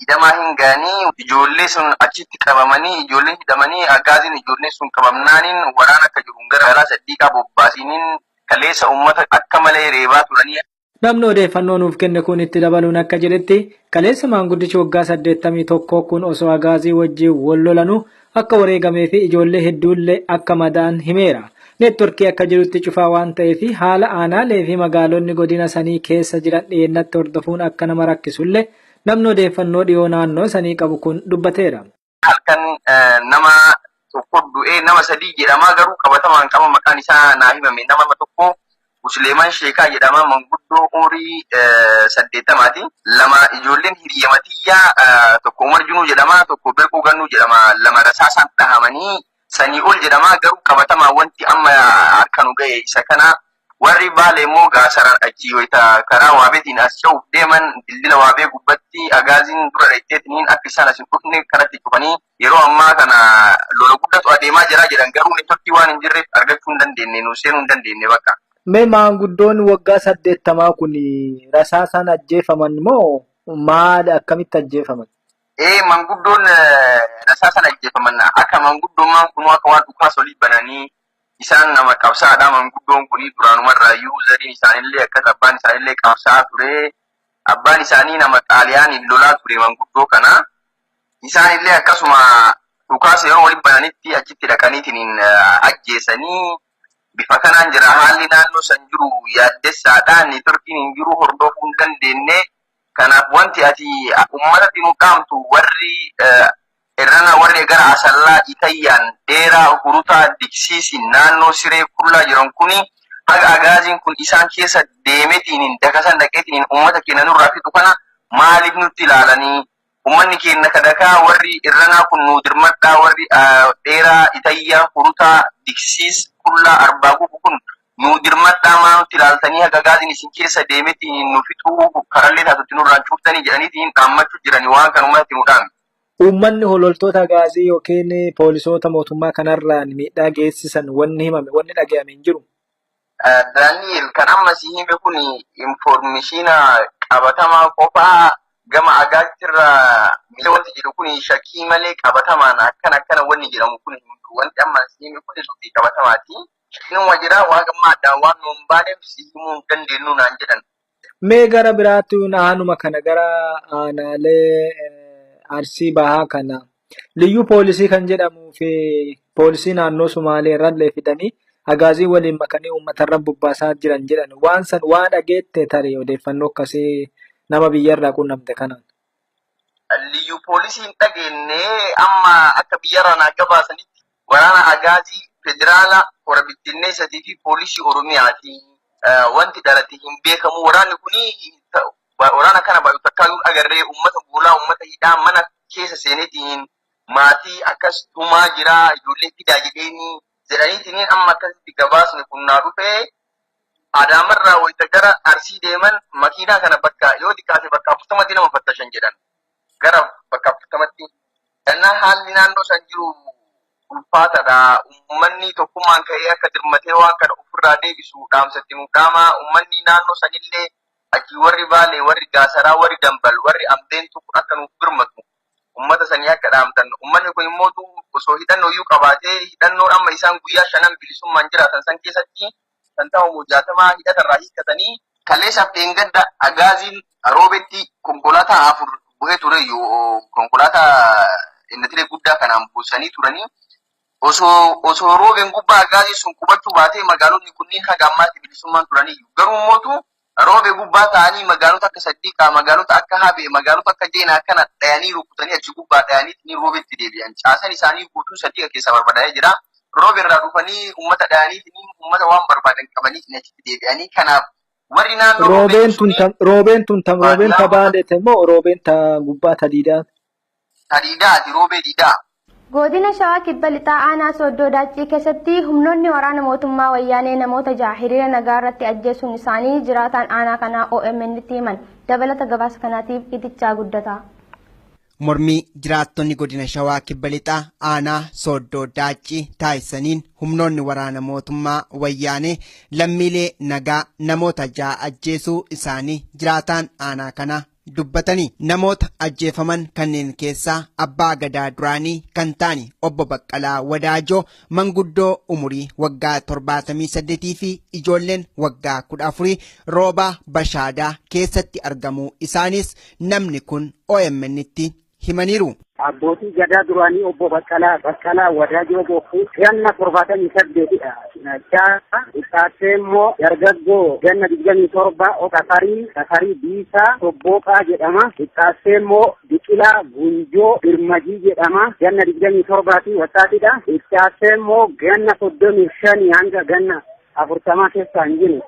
20 hin gaanii ijoollee sun achitti qabamanii ijoolleen hidhamanii agaaziin ijoolleen sun qabamnaaniin waraana akka jiru gara magaalaa Saddiiqaa bobbaasiniin kaleessa uummata akka malee reebaa turanii. Namni odeeffannoo nuuf kenne kun itti dabaluun akka jedhetti kaleessa maanguddichi waggaa 81 kun osoo agaazii wajjin wal lolanu akka wareegamee fi ijoollee hedduullee akka madaa'an himeera. Neetworkii akka jirutti cufaa waan ta'eef haala aanaalee fi magaalonni godina sanii keessa jiran dhiyeennatti hordofuun akka nama rakkisullee namni odeeffannoo dhiyoo naannoo sanii qabu kun dubbateera. Halkan nama tokko du'ee nama 3 jedhama garuu qabatamaan qaba maqaan isaa naa himame nama tokko Musliiman Sheekaa jedhama manguddoo umurii 80ti. 2 ijoolleen hiriyamatiyyaa tokko Umar Junuu jedhama tokko Birquu Gannuu jedhama 2 rasaasaan dhahamanii sanii ol jedhama garuu qabatamaa wanti amma harka nu ga'e isa kana warri Baalee immoo gaasaraan achi wayita karaa waabeetiin as ce'uuf deeman dildila waabee gubbatti agaaziin dura dheetteetiniin akka isaan as hin dhufne kanatti cufanii yeroo ammaa kana lola guddatu adeemaa jira jedhan garuu neetworkii waan hin jirreef argachuu hin dandeenye nu seenuu hin dandeenye bakka. Mee maanguddoon waggaa 80 kun rasaasaan ajjeefaman moo maal akkamitti ajjeefaman? Manguddoon rasaasaan ajjeefaman akka manguddoomaan kun akka waan dhukaas olii bananii isaan nama qabsaadha. Manguddoon kun duraanumarraayyuu zariin isaanillee akkas abbaan isaanillee qabsaa ture. Abbaan isaanii nama xaaliyaaniin lolaa ture manguddoo kana. Isaanillee akkasuma dhukaasa yeroo olii bananitti achitti dhaqaniitiin ajjeesanii bifa kanaan jira. Haalli naannoo san jiru yaaddessaadhaan neetworkiin hin jiru hordofuu hin dandeenye. Kanaaf wanti ati uummatatti nu qaamtu warri irrana warri gara Asallaa Itayyaan dheeraa hurutaa diksiisiin naannoo siree kullaa jiran kuni haga agaaziin kun isaan keessa deemetiin dakasan dhaqeetiin uummata keenya nurraa fixu kana maaliif nutti ilaalanii uummanni keenya kadakaa warri irranaa kun nu dirmadhaa warri dheeraa Itayyaa hurutaa diksiis kullaa arbaa kun nu dirmadhaa maa nutti ilaaltanii haga agaaziin isin keessa deemetiin nu fixuu karallee taatutti nurraan cuuftanii jedhaniitiin dhaammachuu jiranii waan kan uummatti nu dhaame. Uummanni hololtoota agaazii yookiin poolisoota mootummaa kanarraan miidhaa geessisan wanni himame wanni dhaga'ame hin jiru. Daani'el kan amma si hime kun informeeshina qabatamaa qofaa gama agaaziirra miila wanti jedhu kun shakkii malee qabatamaan akkana wanni jedhamu kun wanti amma si hime kun dubbii qabatamaati. Inni jira waa gammaadhaan waan nuun baaneef si himuu hin dandeenyu naan jedhan. Mee gara biraatti naannuma kana gara aanaalee Arsii Bahaa kana liyyuu poolisii kan jedhamuu fi poolisii naannoo Sumaalee irrallee fidanii agaazii waliin makanii uummatarra bobbaasaa jiran jedhan waan san waan dhageette tarii odeeffannoo akkasii nama biyyarraa quunnamte kanaan. Liyyuu poolisiin dhageenye amma akka biyyarraa naa gabaasanitti waraana agaazii federaala hora bittinneessatii fi poolisii Oromiyaati. Wanti dhalate hin beekamu waraanni kuni waraana kana baay'ee takkaayyuu agarree uummata buulaa uummata hidhaa mana keessa seeneetiin maatii akkas tumaa jira ijoollee fidaa jedhaniitiin amma akkasitti gabaasni kun naa dhufee Adaamarraa wayita gara Arsii deeman makiinaa kana bakka yoo xiqqaate bakka 40 nama fattashan jedhan gara bakka 40tti. Kanaaf haalli naannoo san jiru ulfaataadha. Uummanni tokkummaan ka'ee akka dirmatee waan kana ofirraa deebisu dhaamsatti nu dhaama. Uummanni naannoo sanillee achi warri Baalee, warri Gaasaraa, warri Dambal, warri Ambeentu kun akka nuuf birmatu uummata sanii akka dhaamtan. Uummanni kun immoo osoo hidhannoo iyyuu qabaatee hidhannoo amma isaan guyyaa 5 bilisummaan jiraatan san keessatti kan ta'u 60 hidhatarraa hiikkatanii kaleessaaf dheengadda agaaziin roobetti konkolaataa 4 bu'ee ture konkolaataa innatilee guddaa kanaan buusanii turanii osoo roobeen gubbaa agaazii sun qubachuu baatee magaalonni kunniin haga ammaatti bilisummaan turanii garuu mootu roobe gubbaa ta'anii magaalota akka Saddiiqaa, magaalota akka Habee, magaalota akka Jeenaa kana dhayanii rukutanii achi gubbaa dhayanii ni roobetti deebi'an. Caasan isaanii guutuu Saddiiqa keessa barbadaa'ee jira. Roobe irraa dhufanii uummata dhayanii uummata waan barbaadan qabanii achitti deebi'anii kanaaf warri naannoo roobeen tun roobeen tabaaleete moo roobeen ta gubbaa tadiidaa? Tadiidaati roobee diidaa. Godina Shawaa Kibba Lixaa Aanaa Sooddoo Daachii keessatti humnoonni waraana mootummaa wayyaanee namoota 6 hiriira nagaa irratti ajjeesuun isaanii jiraataan aanaa kanaa OMN itti himan. Dabalata gabaasa kanaatiif itichaa guddataa. mormii jiraattonni godina Shawaa Kibba Lixaa aanaa Sooddoo Daaccii taasisaniin humnoonni waraana mootummaa wayyaanee lammiilee nagaa namoota 6 ajjeesuu isaanii jiraataan aanaa kana dubbatanii namoota ajjeefaman kanneen keessaa abbaa gadaa duraanii kan ta'an obbo Baqqalaa Wadaajoo manguddoo umurii waggaa 78 fi ijoolleen waggaa 14 roobaa bashaadaa keessatti argamuu isaanis namni kun OMN'tti himaniiru. Abbootii gadaa duraanii obbo Baqqalaa Wadaajoo bokkuu ganna 78dha. Ixaattee immoo dargaggoo ganna 27 Okafarii Biisaa Tobbooqaa jedhama. Ixaattee immoo Biqilaa Gunjoo Birmajii jedhama. Ganna 27 wattaatidha. Ixaattee immoo ganna 35 hanga ganna 40 keessa hin jiru.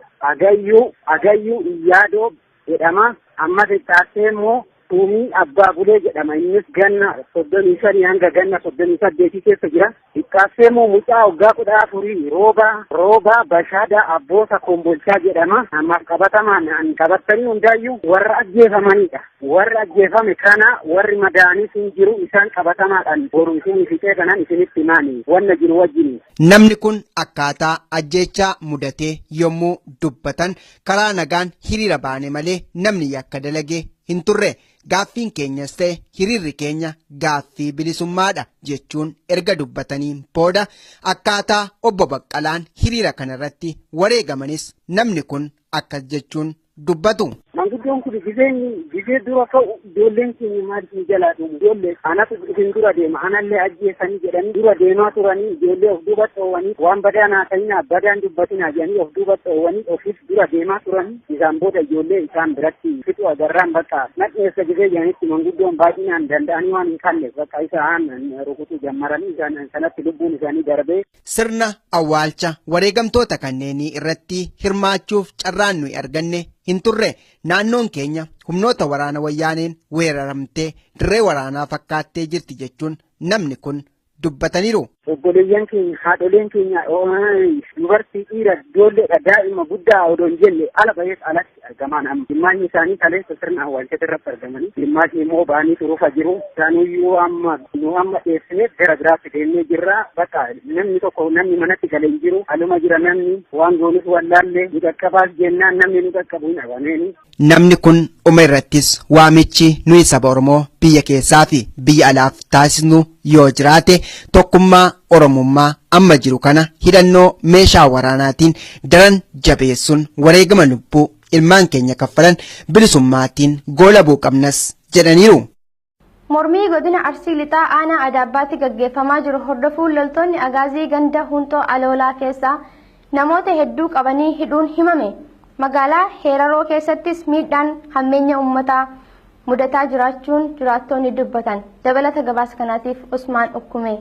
Agayyuu Iyyaadoo jedhama. Ammas ixaattee immoo Tuumii Abbaa Bulee jedhama. Innis ganna 35 hanga ganna 38 keessa jira. Ixaattee immoo mucaa waggaa 14 roobaa bashaadaa abboota kombolchaa jedhama. Ammaaf qabatamaan qabatanii hundaayyuu warra ajjeefamanidha. Warri ajjeefame kana warri madaa'anis hin jiru isaan qabatamaadhaan boru isin fixee kanan isinitti himaani wanna jiru wajjin. Namni kun akkaataa ajjeechaa mudatee yommuu dubbatan karaa nagaan hiriira baane malee namni yakka dalagee hin turre. Gaaffiin keenyas ta'e hiriirri keenya gaaffii bilisummaadha jechuun erga dubbatanii booda akkaataa obbo Baqqalaan hiriira kanarratti wareegamanis namni kun akkas jechuun dubbatu. Manguddoon kun gizee dura ka'u ijoolleen keenya maaliif ni jalaa dhumu? Ijoollee anatu isin dura deema anallee ajjeesanii jedhanii dura deemaa turanii ijoollee of duuba dhoowwanii waan badaa naasanii badaan dubbatinaa jedhanii of duuba dhoowwanii ofiif dura deemaa turanii isaan booda ijoollee isaan biratti fixu agarraan bakka nadheessa gizee jedhanitti manguddoon baay'inaan danda'anii waan hin qalle bakka isaan rukutuu jammaranii isaan sanatti lubbuun isaanii darbee. Sirna awwaalcha wareegamtoota kanneenii irratti hirmaachuuf carraan nuyi arganne hin turre. Naannoon keenya humnoota waraana wayyaaneen weeraramtee dirree waraanaa fakkaattee jirti jechuun namni kun dubbataniiru. Obboleeyyan keenya haadholeen keenya dubartii dhiira ijoolleedha daa'ima guddaa odoo hin jenne ala bahees alatti argaman amma dhimmaanyi isaanii kaleessa sirna awwaalchata irratti argamanii dhimmaashii immoo ba'anii turuufa jiru isaanuyyuu amma dhiyeessineef gara biraatti deemnee jirra bakka namni manatti galee hin jiru aluma jira namni waan goonis wallaallee nu qaqqabaas jennaan namni nu qaqqabu hin dhabameeni. Namni kun dhuma irrattis waamichi nuyi saba Oromoo biyya keessaa fi biyya alaaf taasisnu yoo jiraate tokkummaa Oromummaa amma jiru kana hidhannoo meeshaa waraanaatiin daran jabeessuun wareegama lubbuu ilmaan keenya kaffalan bilisummaatiin goolabuu qabnas jedhaniiru. Mormii godina Arsii Lixaa aanaa Adaabbaatti gaggeeffamaa jiru hordofuun loltoonni agaazii ganda Huntoo Aloolaa keessaa namoota hedduu qabanii hidhuun himame. Magaalaa Heeraroo keessattis miidhaan hammeenya uummataa mudataa jiraachuun jiraattonni dubbatan. Dabalata gabaasa kanaatiif Usmaan Ukkume.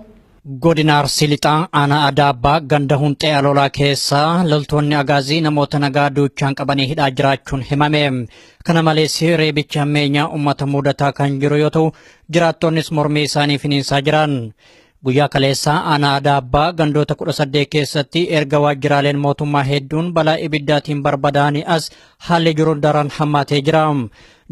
Godina Arsii Lixaa aanaa Adaabbaa ganda Huntee Aloolaa keessaa loltoonni agaazii namoota nagaa duuchaan qabanii hidhaa jiraachuun himame. Kana malees reebicha hammeenyaa uummata mudataa kan jiru yoo ta'u jiraattonnis mormii isaanii finiinsaa jiran. Guyyaa kaleessaa aanaa Adaabbaa gandoota 18 keessatti erga waajjiraaleen mootummaa hedduun balaa ibiddaatiin barbadaa'anii as haalli jiru daran hammaatee jira.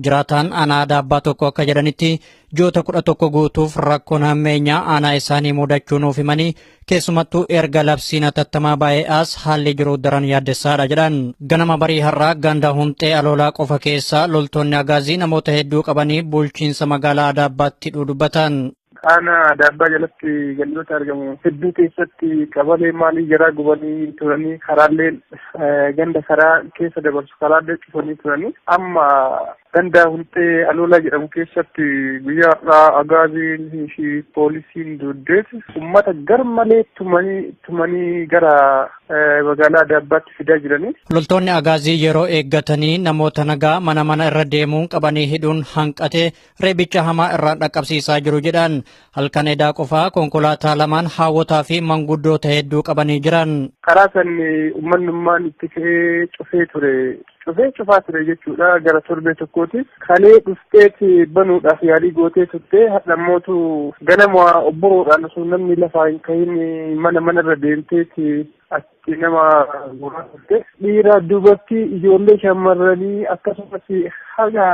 Jiraataan aanaa Adaabbaa tokko akka jedhanitti ji'oota 11 guutuuf rakkoon hammeenyaa aanaa isaanii mudachuu nuuf himanii keessumattuu erga labsiin hatattamaa baay'ee as haalli jiru daran yaaddessaadha jedhan. Ganama barii har'aa ganda Huntee Aloolaa qofa keessaa loltoonni agaazii namoota hedduu qabanii bulchiinsa magaalaa Adaabbaatti dubbatan. Aanaa Adaabbaa jalatti gandoota argamu hedduu keessatti qabalee maalii jaraa gubanii turanii karaaleen ganda karaa keessa dabarsu karaalee cufanii turanii amma ganda Huntee Aloolaa jedhamu keessatti guyyaa har'aa agaaziin fi poolisiin duddeet uummata gar malee tumanii gara magaalaa Adaabbaatti fidaa jiranii. Loltoonni agaazii yeroo eeggatanii namoota nagaa mana irra deemuun qabanii hidhuun hanqate reebicha hamaa irraan dhaqqabsiisaa jiru jedhan. Halkan edaa qofaa konkolaataa lamaan haawwataa fi manguddoota hedduu qabanii jiran. Karaa san uummanummaan itti ka'ee cufee ture dhufee cufaa ture jechuudha gara torbee tokkooti. Kalee dhufteeti banuudhaaf yaalii gootee turte hadhammootu ganama obboroodhaan osoo namni lafaa hin kahin manarra deemteeti achi nama guuraa turte. Dhiira dubartii ijoollee shamarranii akkasumas haga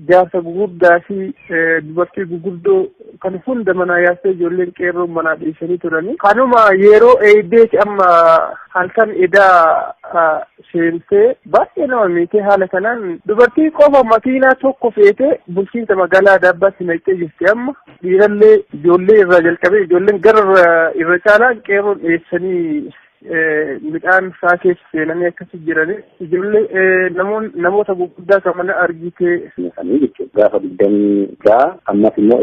jaarsa gugurdaa fi dubartii guguddoo kan hunda manaa yaastee ijoolleen qeerroo manaa dhiisanii turanii. Kanuma yeroo eegdeeti amma halkan edaa seentee baay'ee nama miitee haala kanaan dubartii qofa makiinaa tokko feetee bulchiinsa magaalaa Adaabbaatti naqxee jirti amma. Dhiirallee ijoollee irraa jalqabee ijoolleen gara irra caalaan qeerroon dhiyeessanii midhaan isaa keessa seenanii akkasii jiranii ijoollee namoota gurguddaa kan mana argitee jechuudha. Gaafa 20 ammas immoo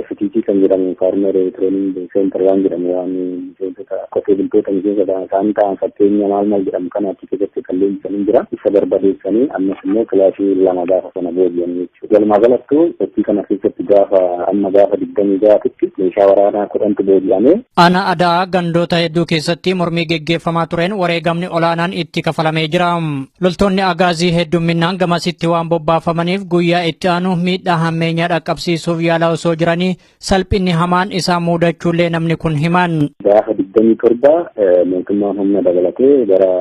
FTT kan jedhamu Farmer Training Center waan jedhamu waan miseensota qotee bultoota miseensota isaan ta'an fakkeenya maal jedhamu kan achi keessatti kan leenjisanii jira. Isa barbadeessanii ammas immoo kilaasii lama gaafa sana booji'an jechuudha. Walumaa galattuu hojii kana keessatti gaafa 20 meeshaa waraanaa 10tu booji'ame. Ana adaa gandoota hedduu keessatti mormii geggeeffamaa tureen wareegamni olaanaan itti kafalamee jira. Loltoonni agaazii heddumminaan gamasitti waan bobbaafamaniif guyyaa itti aanu miidhaa hammeenyaa dhaqqabsiisuuf yaalaa osoo jiranii salphinni hamaan isaa muudachuullee namni kun himan. Gaafa 27 mootummaan humna dabalatee gara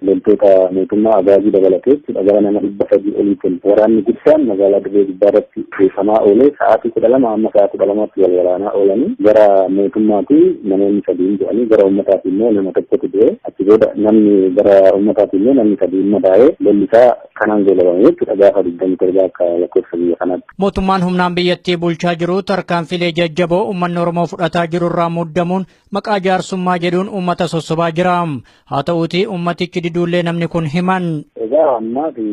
loltoota mootummaa agaazii dabalatee gara nama 300 oliitiin waraanni guddaan magaalaa Dirree Guddaatti geeffamaa oolee sa'aatii 12 amma sa'aatii 12tti wal waraanaa oolanii gara mootummaatti namoonni 3 du'anii gara uummataatti immoo nama tokkotu du'e achi booda namni gara uummataatti immoo namni 3 madaa'ee lollisaa kanaan goolabame jechuudha gaafa 27 akka lakkoofsa biyya kanaatti. Mootummaan humnaan biyyattii bulchaa jiru tarkaanfilee jajjaboo uummanni Oromoo fudhataa jiru irraa muddamuun maqaa jaarsummaa jedhuun uummata sossobaa jira. Haa ta'uutii uummatichi diduullee namni kun himan. Egaa ammaa fi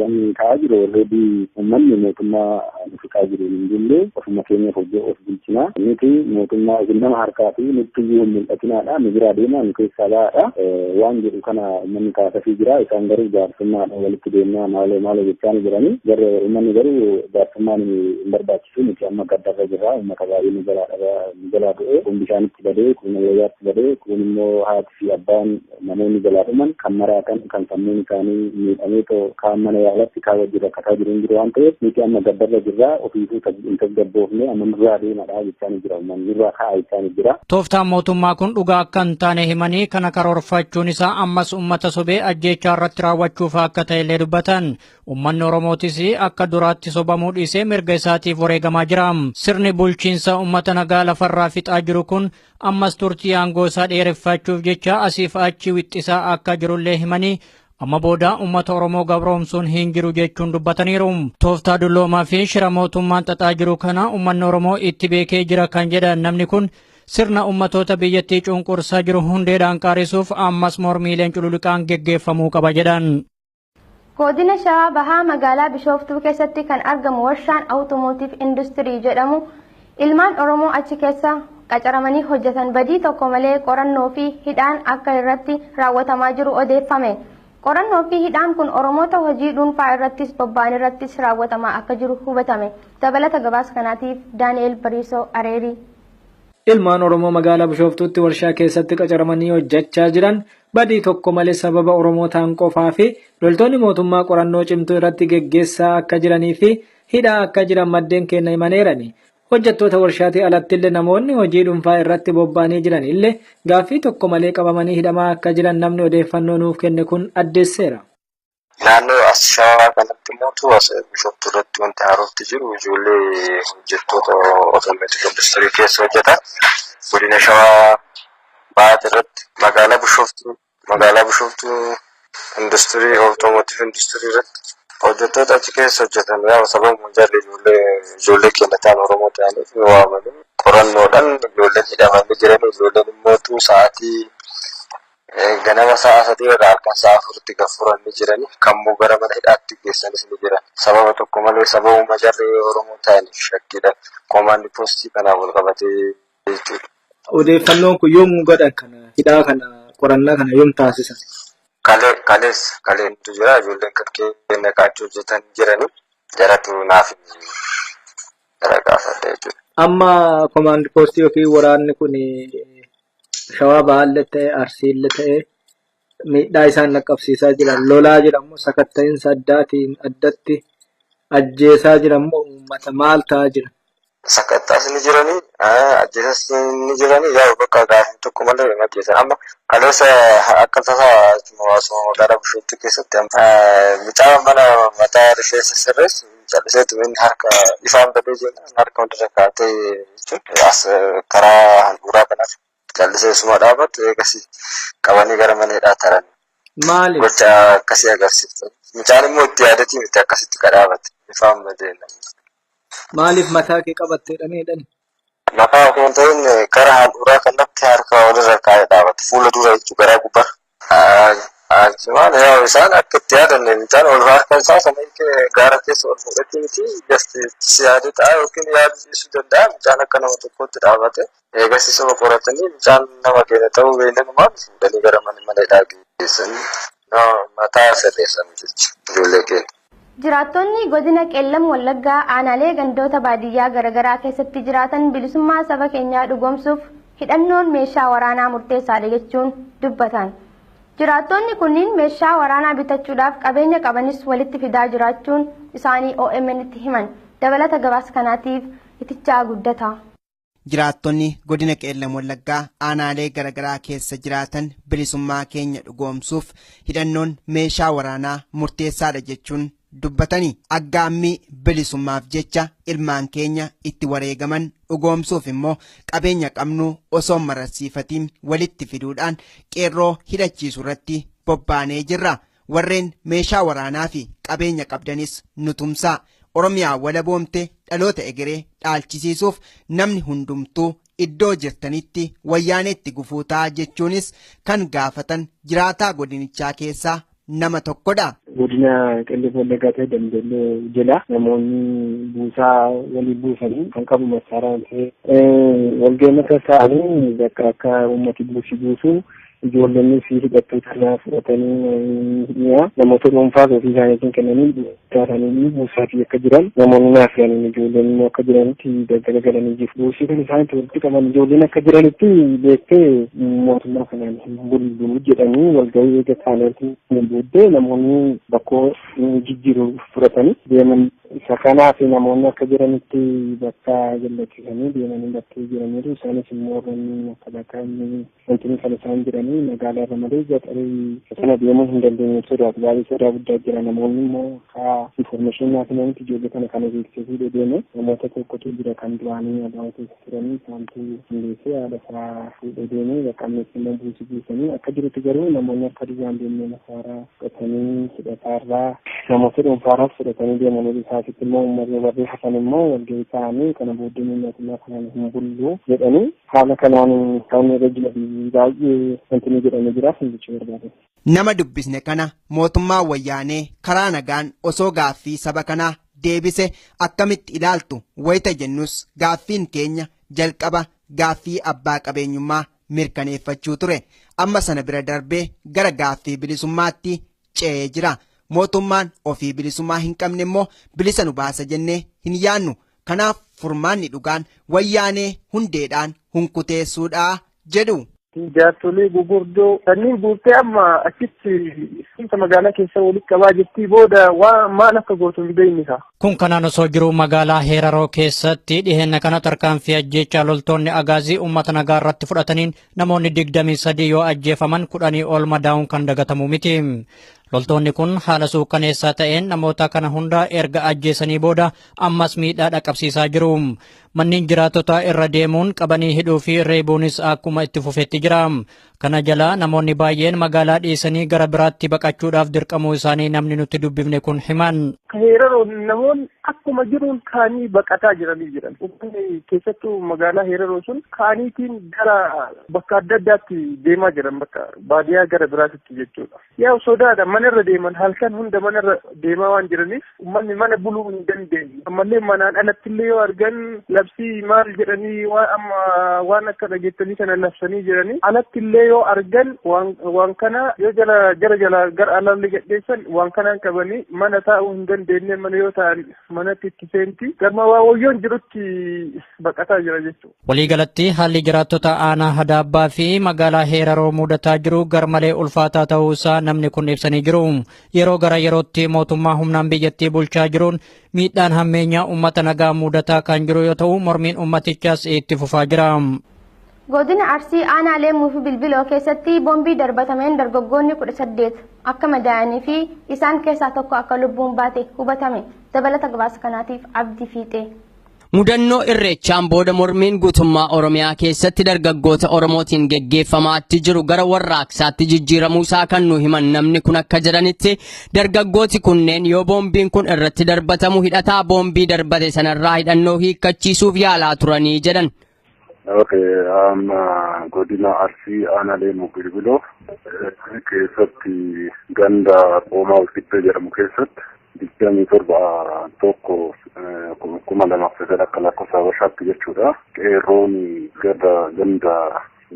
wanni ta'aa jiru alreedii uummanni mootummaa nufiqaa jiru hin jirre ofuma keenyaaf hojii of bulchinaa nuti mootummaa nama harkaa fi nutti iyyuu hin mul'atinaadha nu bira deemaa nu keessaa baadha waan jedhu kana uummanni kaasafii jira isaan garuu jaarsummaadha walitti deemnaa maaloo jechaa jiranii garuu uummanni garuu jaarsummaan hin barbaachisu nuti amma gaddarra jirra uummata baay'ee nu jalaa du'e kun bishaanitti badee kun wayyaatti badee kun immoo haati fi abbaan namoonni jalaa dhuman kan maraatan kan sammuun isaanii miidhamee kaan mana yaalatti kaan wajjin rakkataa jiru hin jiru waan ta'eef nuti amma gaddarra jirra ofiifuu hin tasgabboofne amma nurraa deemadha jechaa jira uummanni nurraa ka'aa jechaa jira. Tooftaan mootummaa kun dhugaa akka hin taane himanii kana karoorfachuun isaa ammas uummata sobee ajjeechaa irratti raawwachuuf akka ta'ellee dubbatan. Uummanni Oromootis akka duraatti sobamuu dhiisee mirga isaatiif wareegamaa jira. Sirni bulchiinsa uummata nagaa lafarraa fixaa jiru kun ammas turtii aangoo isaa dheereffachuuf jecha asiif achi wixxisaa akka jirullee himanii amma booda uummata Oromoo gabroomsuun hin jiru jechuun dubbataniiru. Tooftaa dulloomaa fi shira mootummaan xaxaa jiru kana uummanni Oromoo itti beekee jira kan jedhan namni kun sirna ummatoota biyyattii cunqursaa jiru hundeedhaan qaarisuuf ammas mormiileen cululuqaan geggeeffamuu qaba jedhan. Godina Shawaa Bahaa magaalaa Bishooftuu keessatti kan argamu warshaan Awutoomotiiv Industirii jedhamu ilmaan Oromoo achi keessa qacaramanii hojjetan badii tokko malee qorannoo fi hidhaan akka irratti raawwatamaa jiru odeeffame. Qorannoo fi hidhaan kun Oromoota hojii dhuunfaa irrattis bobba'an irrattis raawwatamaa akka jiru hubatame. Dabalata gabaasa kanaatiif Daani'el Bariisoo Areerii. Ilmaan Oromoo magaalaa Bishooftuutti warshaa keessatti qacaramanii hojjechaa jiran badii tokko malee sababa Oromootaan qofaa fi loltoonni mootummaa qorannoo cimtuu irratti geggeessaa akka jiranii fi hidhaa akka jiran maddeen keenya himaneerani. Hojjettoota warshaatii alatti illee namoonni hojii dhuunfaa irratti bobba'anii jiran illee gaaffii tokko malee qabamanii hidhamaa akka jiran namni odeeffannoo nuuf kenne kun addeesseera. Naannoo as Shawaa kanatti mootu as Bishooftuu irratti wanti haarofti jiru ijoollee hojjettoota Awutoomotiiv Industirii keessa hojjetan godina Shawaa Bahaa irratti magaalaa Bishooftuu Industirii Awutoomotiiv Industirii irratti hojjettoota achi keessa hojjetan yaa sababa ijoollee keenya ta'an Oromoo ta'aniif ni waamamu. Qorannoodhaan ijoolleen hidhamanii jiran ijoolleen immoo sa'aatii ganama sa'a 3 irraa halkan sa'a 4tti gaffuranii jiranii kammoo gara mana hidhaatti geessanis ni jiran. Sababa tokko malee sababuma jarri Oromoo ta'aniif shakkiidhaan koomaandii poostii kanaan wal qabatee jechuudha. Odeeffannoon kun yoom godhan kana hidhaa kana qorannaa kana yoom taasisan? Kaleentu jira ijoolleen kan keenya qaachuu hojjetan jiranii jaratu naaf gara gaafadha jechuudha. Amma koomaandii poostii yookiin waraanni kun Shawaa Bahaallee ta'e Arsiillee ta'e miidhaa isaan naqqabsiisaa jiran lolaa jiranmoo sakatta'iinsa addaatiin addatti ajjeesaa jiranmoo uummata maal ta'aa jira? Sakattaas ni jiranii, ajjeesas ni jiranii, yaa bakka gaafii tokko malee hin ajjeesan. Amma kaleessa akka tasaa hawaasuma magaalaa Bishooftuu keessatti mucaa mana mataa rifeensa sirreessu calliseetu inni harka ifaan badee jennaan harka hundarra kaatee jechuun as karaa handhuuraa kanaaf callisee suma dhaabatu eegas qabanii gara maneedhaa taran. Maaliif? Gocha akkasii agarsiiftan. Mucaan immoo itti yaadatii miti akkasitti kadhaabate ifaan badee. Maaliif mataa kee qabatteedha miidhani? Mataa osoo hin ta'in gara handhuuraa kanatti harka walirra kaa'ee dhaabate fuula dura jechuun garaa gubbaa. Maal yaa isaan akka itti yaadanne mucaan ol harka isaa sana gaara keessa ol fudhatee miti si yaadee ta'a yookiin yaadsiisuu danda'a mucaan akka nama tokkotti dhaabate eegasisuma qoratanii mucaan nama keenya ta'uu beeknanumaan fuudhanii gara maneedhaa geessanii mataa sirreessan jechuudha ijoollee keenya. Jiraattonni godina Qeellam Wallaggaa aanaalee gandoota baadiyyaa garaagaraa keessatti jiraatan bilisummaa saba keenyaa dhugoomsuuf hidhannoon meeshaa waraanaa murteessaadha jechuun dubbatan. Jiraattonni kunniin meeshaa waraanaa bitachuudhaaf qabeenya qabanis walitti fidaa jiraachuun isaanii OMN'tti himan. Dabalata gabaasa kanaatiif itichaa guddata. Jiraattonni godina Qeellam Wallaggaa aanaalee garaagaraa keessa jiraatan bilisummaa keenya dhugoomsuuf hidhannoon meeshaa waraanaa murteessaadha jechuun dubbatanii aggaammii bilisummaaf jecha ilmaan keenya itti wareegaman dhugoomsuuf immoo qabeenya qabnu osoo mararsiifatiin walitti fiduudhaan qeerroo hidhachiisu irratti bobbaanee jirra. Warreen meeshaa waraanaa fi qabeenya qabdanis nutumsaa Oromiyaa walaboomte dhaloota egeree dhaalchisiisuuf namni hundumtuu iddoo jirtanitti wayyaaneetti gufuutaa jechuunis kan gaafatan jiraataa godinichaa keessaa nama tokkodha. Godina Qeellam Wallaggaa ta'e Dambeelloo jala namoonni buusaa walii buusanii kan qabu masaaraa ta'e walga'ii akka ta'anii bakka akka uummati buusu ijoolleen fi hidhattoota irraa fudhatanii namoota dhuunfaa ofii isaaniitiin kennanii taasanii buusaa fi akka jiran namoonni naaf yaaniin ijoolleen immoo akka jiranitti daldala galanii jiru. Buusii kan isaanitti walitti qaban ijoolleen akka jiranitti beektee mootummaa kanaan hin bulbulu jedhanii walga'ii eega isaaniitiin hin booddee namoonni bakkoo jijjiiru fudhatanii deeman. Isa kanaaf namoonni akka jiranitti bakka jallachiisanii deemanii bakkee jiraniiru isaanis immoo warreen akka bakka wanti kan isaan jiranii magaalaa irra malee gaxarii sana deemuu hin dandeenye sodaatu baay'ee sodaa guddaa jira namoonni immoo haa information naaf namatti ijoollee kana kana beeksisuu deeme namoota tokkotu jira kan duraanii abaawwatu turanii isaantu hundeessee haadha isaa fuudhee deeme bakka ammeessimmoo buusanii akka jirutti garuu namoonni akka duraan deemnee masaaraa fudhatanii hidhataarraa namoota dhuunfaarraas fudhatanii deemanii isaasitti immoo uummatni warri hafan immoo walga'ii ta'anii kana booddee mootummaa kanaan hin bullu jedhanii haala kanaan kan irra jiran baay'ee wanti jedhamee jiraaf hin jechuu barbaade. Nama dubbisne kana mootummaa wayyaanee karaa nagaan osoo gaaffii saba kanaa deebise akkamitti ilaaltu wayita jennus gaaffiin keenya jalqaba gaaffii abbaa qabeenyummaa mirkaneeffachuu ture amma sana bira darbee gara gaaffii bilisummaatti ce'ee jira. Mootummaan ofii bilisummaa hin qabne immoo bilisa nu baasa jennee hin yaannu. Kanaaf furmaanni dhugaan wayyaanee hundeedhaan hunkuteessuudha jedhu. Jaartolee gurguddoo kanneen buutee amma achitti simta magaalaa keessa walitti qabaa jirtii booda waan maal akka gootu hin beeknisa. Kun kanaan osoo jiru magaalaa Heeraroo keessatti dhiheenya kana tarkaanfii ajjeechaa loltoonni agaazii uummata nagaa irratti fudhataniin namoonni 23 yoo ajjeefaman 10 ol madaa'uun kan dagatamu miti. Loltoonni kun haala suukaneessaa ta'een namoota kana hunda erga ajjeesanii booda ammas miidhaa dhaqqabsiisaa jiru. Manneen jiraattotaa irra deemuun qabanii hidhuu fi reebuunis akkuma itti fufetti jira. Kana jala namoonni baay'een magaalaa dhiisanii gara biraatti baqachuudhaaf dirqamuu isaanii namni nutti dubbifne kun himan. Heeraroo namoonni akkuma jiruun kaanii baqataa jiranii jiran. Uummanni keessattuu magaalaa Heeraroo sun kaaniitiin gara bakka adda addaatti deemaa jiran bakka baadiyyaa gara biraatti jechuudha. Yaa sodaadha manarra deeman halkan hunda manarra deemaa waan jiraniif uummanni mana buluu hin dandeenye. Ammallee manaan alatti illee yoo argan labsii maal jedhanii waan akka dhageettanii kana labsanii jiranii alatti illee yoo argan waan kana yoo jala gara alalli gadheessan waan kanaan qabanii mana taa'uu hin dandeenye mana yoo ta'an manatti itti seenti gama waayyoon jirutti baqataa jira jechuudha. Waliigalatti haalli jiraattota aanaa Hadaabbaa fi magaalaa Heeraroo mudataa jiru garmalee ulfaataa ta'uusaa namni kun ibsanii jiru. Yeroo gara yerootti mootummaa humnaan biyyattii bulchaa jiruun miidhaan hammeenyaa uummata nagaa mudataa kan jiru yoo ta'u mormiin uummatichaas itti fufaa jira. Godina Arsii aanaa Leemmuu fi Bilbiloo keessatti boombii darbatameen dargaggoonni 18 akka madaa'anii fi isaan keessaa tokko akka lubbuun baate hubatame. Dabalata gabaasa kanaatiif Abdii Fiixee. Mudannoo irreechaan booda mormiin guutummaa Oromiyaa keessatti dargaggoota Oromootiin geggeeffamaatti jiru gara warraaqsaatti jijjiiramuusaa kan nu himan namni kun akka jedhanitti dargaggooti kunneen yoo boombiin kun irratti darbatamu hidhataa boombii darbate sanarraa hidhannoo hiikkachiisuuf yaalaa turanii jedhan. Godina Arsii aanaa Leemmuu Bilbiloo keessatti ganda Qoomaa Walqixxee jedhamu keessatti 27 tokko 2009 akka lakkoofsa Habashaatti jechuudha. Qeerroon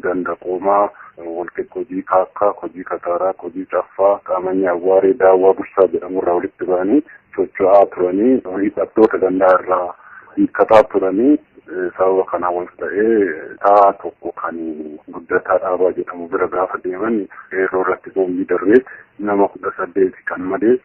ganda Qoomaa Walqixxee hojii Kaakkaa, hojii Kataaraa, hojii Caffaa, Qaamanyaa Awwaaree, Daawwaa Bursaa jedhamurraa walitti ba'anii socho'aa turanii hidhattoota gandaa irraa hiikkataa turanii sababa kanaa wal ta'ee taa tokko kan guddataa dhaabaa jedhamu bira gaafa deeman qeerroo irratti boombii darbee nama 18 kan malee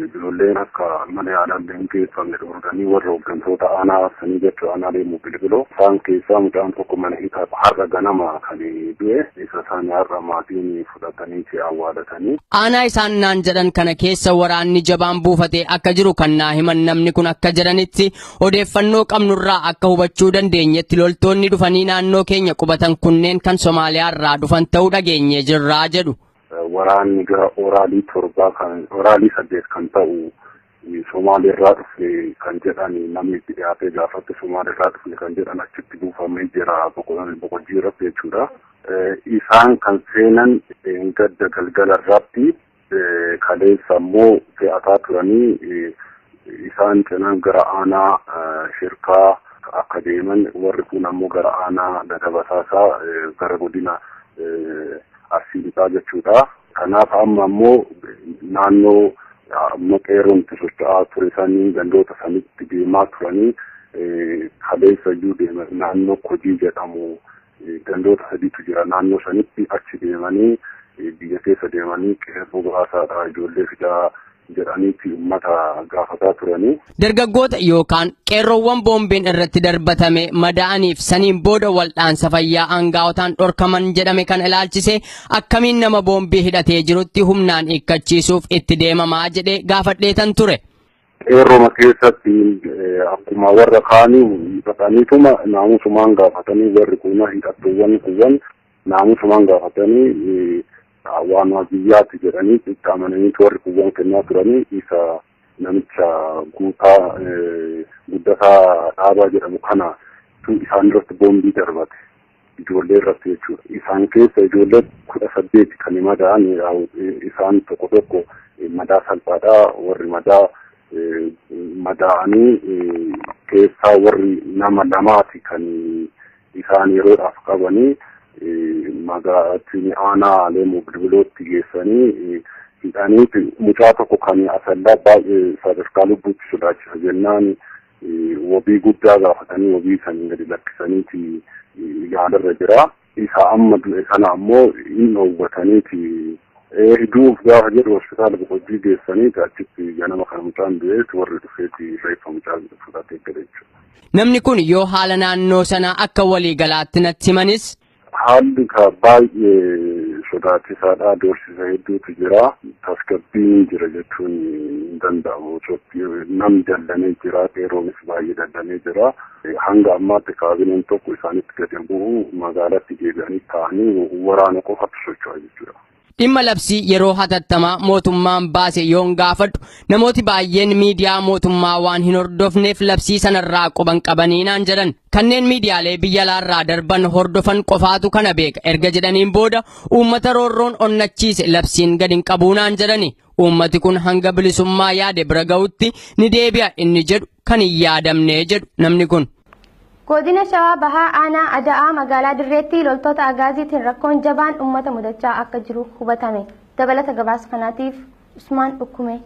ijoolleen akka mana yaalaan geeffamne dhorkanii warra hooggantoota aanaa sanii jechuudha aanaa Leemmuu Bilbiloo isaan keessaa mucaan tokko mana hidhaa har'a ganama kan du'e isa isaanii har'a maatiin fudhatanii fi awwaalatanii. Aanaa isaan naan jedhan kana keessa waraanni jabaan buufatee akka jiru kan naa himan namni kun akka jedhanitti odeeffannoo qabnurraa akka hubachuu dandeenyetti loltoonni dhufanii naannoo keenya qubatan kunneen kan Somaaliyaa irraa dhufan ta'uu dhageenye jirraa jedhu. Waraanni gara oraalii 8 kan ta'u Somaaliirraa dhufe kan jedhan namni itti dhiyaatee gaafatti Somaaliirraa dhufe kan jedhan achitti buufamee jira boqojjii irratti jechuudha. Isaan kan seenan gadda galgala irratti kaleessa immoo fe'ataa turanii isaan cinaan gara aanaa shirkaa akka deeman warri kun ammoo gara aanaa Dadabasaasaa gara godina Arsii lixaa jechuudha. Kanaaf amma ammoo naannoo amma qeerroon itti socho'aa ture sanii gandoota sanitti deemaa turanii kaleessa iyyuu deeman naannoo Kojii jedhamu gandoota sadiitu jira naannoo sanitti achi deemanii biyya keessa deemanii qeerroo baasaadha ijoollee fidaa jedhaniitti uummata gaafataa turanii. Dargaggoota yookaan qeerroowwan boombiin irratti darbatame madaa'aniif saniin booda waldhaansa fayyaa aangaa'otaan dhorkaman jedhame kan ilaalchise akkamiin nama boombii hidhatee jirutti humnaan hiikkachiisuuf itti deemamaa jedhee gaafadheetan ture. Qeerrooma keessatti akkuma warra kaanii hidhataniituma naamusumaan gaafatanii warri kun hidhattoowwan kuwwan naamusumaan gaafatanii waan biyyaatti jedhanii itti amananii warri kuwwan kennaa turanii isa namicha guddataa dhaabaa jedhamu kana isaan irratti boombii darbate ijoollee irratti jechuudha. Isaan keessa ijoollee 18 kan madaa'an isaan tokko madaa salphaadhaa warri madaa'anii keessaa warri nama lamaati kan isaan yeroodhaaf qabanii magaalattiin aanaa Leemmuu Bilbilootti geessanii hidhaniiti mucaa tokko kan asallaa baay'ee sadarkaa lubbuutti sodaachisa jennaan wabii guddaa gaafatanii wabii sanii gadi lakkisaniiti yaalarra jira. Isa amma du'e kana ammoo hin dhoowwataniiti du'uuf gaafa jedhu hospitaala boqojjii geessaniiti achitti ganama kan mucaan du'eeti warri dhufeeti reeffa mucaa fudhatee gale jechuudha. Namni kun yoo haala naannoo sanaa akka waliigalaatti natti himanis. Haalli baay'ee sodaachisaadha. Doorsisa hedduutu jira. Tasgabbiin jira jechuun hin danda'amu. Namni dallanee jira. Qeerroonis baay'ee dallanee jira. Hanga ammaatti kaabineen tokko isaanitti gadi bu'u magaalatti deebi'anii ta'anii waraana qofatu socho'aa jechuudha. Dhimma labsii yeroo hatattamaa mootummaan baase yoon gaafadhu namooti baay'een miidiyaa mootummaa waan hin hordofneef labsii sanarraa quban qabanii naan jedhan kanneen miidiyaalee biyya alaarraa darban hordofan qofaatu kana beeka erga jedhaniin booda uummata roorroon onnachiise labsiin gadi hin qabuu naan jedhani uummati kun hanga bilisummaa yaade bira ga'utti ni deebi'a inni jedhu kan hin yaadamne jedhu namni kun. Godina Shawaa Bahaa Aanaa Ada'aa magaalaa Dirreetti loltoota agaaziitiin rakkoon jabaan uummata mudachaa akka jiru hubatame. Dabalata gabaasa kanaatiif Usmaan Ukkume.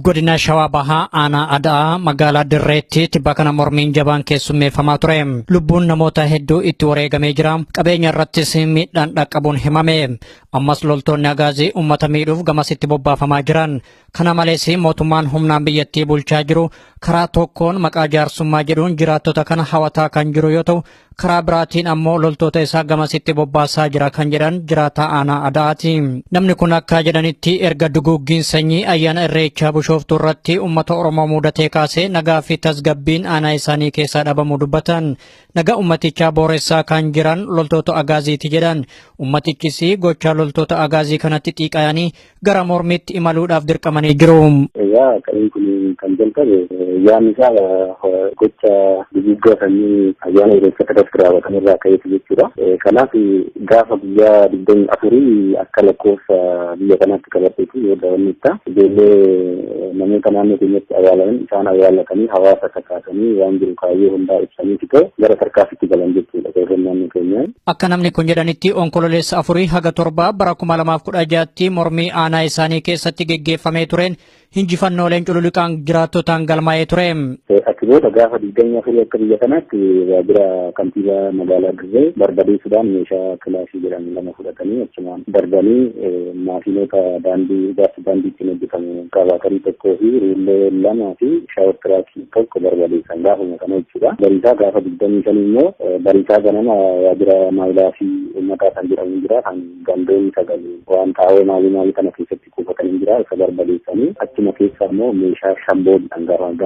Godina Shawaa Bahaa Aanaa Ada'aa magaalaa Dirreetti tibba kana mormiin jabaan keessummeeffamaa ture. Lubbuun namoota hedduu itti wareegamee jira. Qabeenya irrattis miidhaan dhaqqabuun himame. Ammas loltoonni agaazii uummata miidhuuf gamasitti bobbaafamaa jiran. Kana malees mootummaan humnaan biyyattii bulchaa jiru karaa tokkoon maqaa jaarsummaa jedhuun jiraattota kana hawataa kan jiru yoo ta'u, karaa biraatiin ammoo loltoota isaa gamasitti bobbaasaa jira kan jedhan jiraataa Aanaa Ada'aati. Namni kun akka jedhanitti erga duguuggiin sanyii ayyaana irreechaa Bishooftuu irratti uummata Oromoo mudatee kaasee nagaa fi tasgabbiin aanaa isaanii keessaa dhabamuu dubbatan. Nagaa ummatichaa booressaa kan jiran loltoota agaaziiti jedhan. Ummatichis gochaa loltoota agaazii kanatti xiiqayanii gara mormiitti imaluudhaaf dirqamanii jiru. Egaa kan jalqabe yaadni isaa gocha duguuggaa sanyii ayyaana irreechaa irratti raawwatan irraa ka'eetu jechuudha. Kanaaf gaafa guyyaa 24 akka lakkoofsa biyya kanaatti qabateetu yoo daawwannitta ijoollee namoota naannoo keenyatti awwaalaman isaan awwaalatanii hawaasa kakaasanii waan jiru kaayyoo hundaa ibsanii ta'e gara tarkaanfitti galan jechuudha qeerroon naannoo keenyaa. Akka namni kun jedhanitti onkololeessa 4 haga 7 bara 2016tti mormii aanaa isaanii keessatti geggeeffamee tureen hinjifannooleen cululuqaan jiraattotaan galmaa'ee ture. Aktiboota gaafa 24 akka biyya kanaatti waajjira kantiibaa magaalaa Dirree barbadeessuudhaan meeshaa kilaashii jedhamu lama fudhatanii achumaan darbanii maashinoota daandii ijaarsa daandiitiin hojjetamu qabaatarii tokkoo fi ruullee lamaa fi shaawar tiraakii tokko barbadeessan gaafuma kana jechuudha. Bariisaa gaafa 25 immoo bariisaa ganama waajjira maayilaa fi uummataa kan jedhamu jira kan gandoonni sagal waan taa'oo maalii kana keessatti kuufatanii jira isa barbadeessanii achuma keessa immoo meeshaa shamboo dhangaa ganama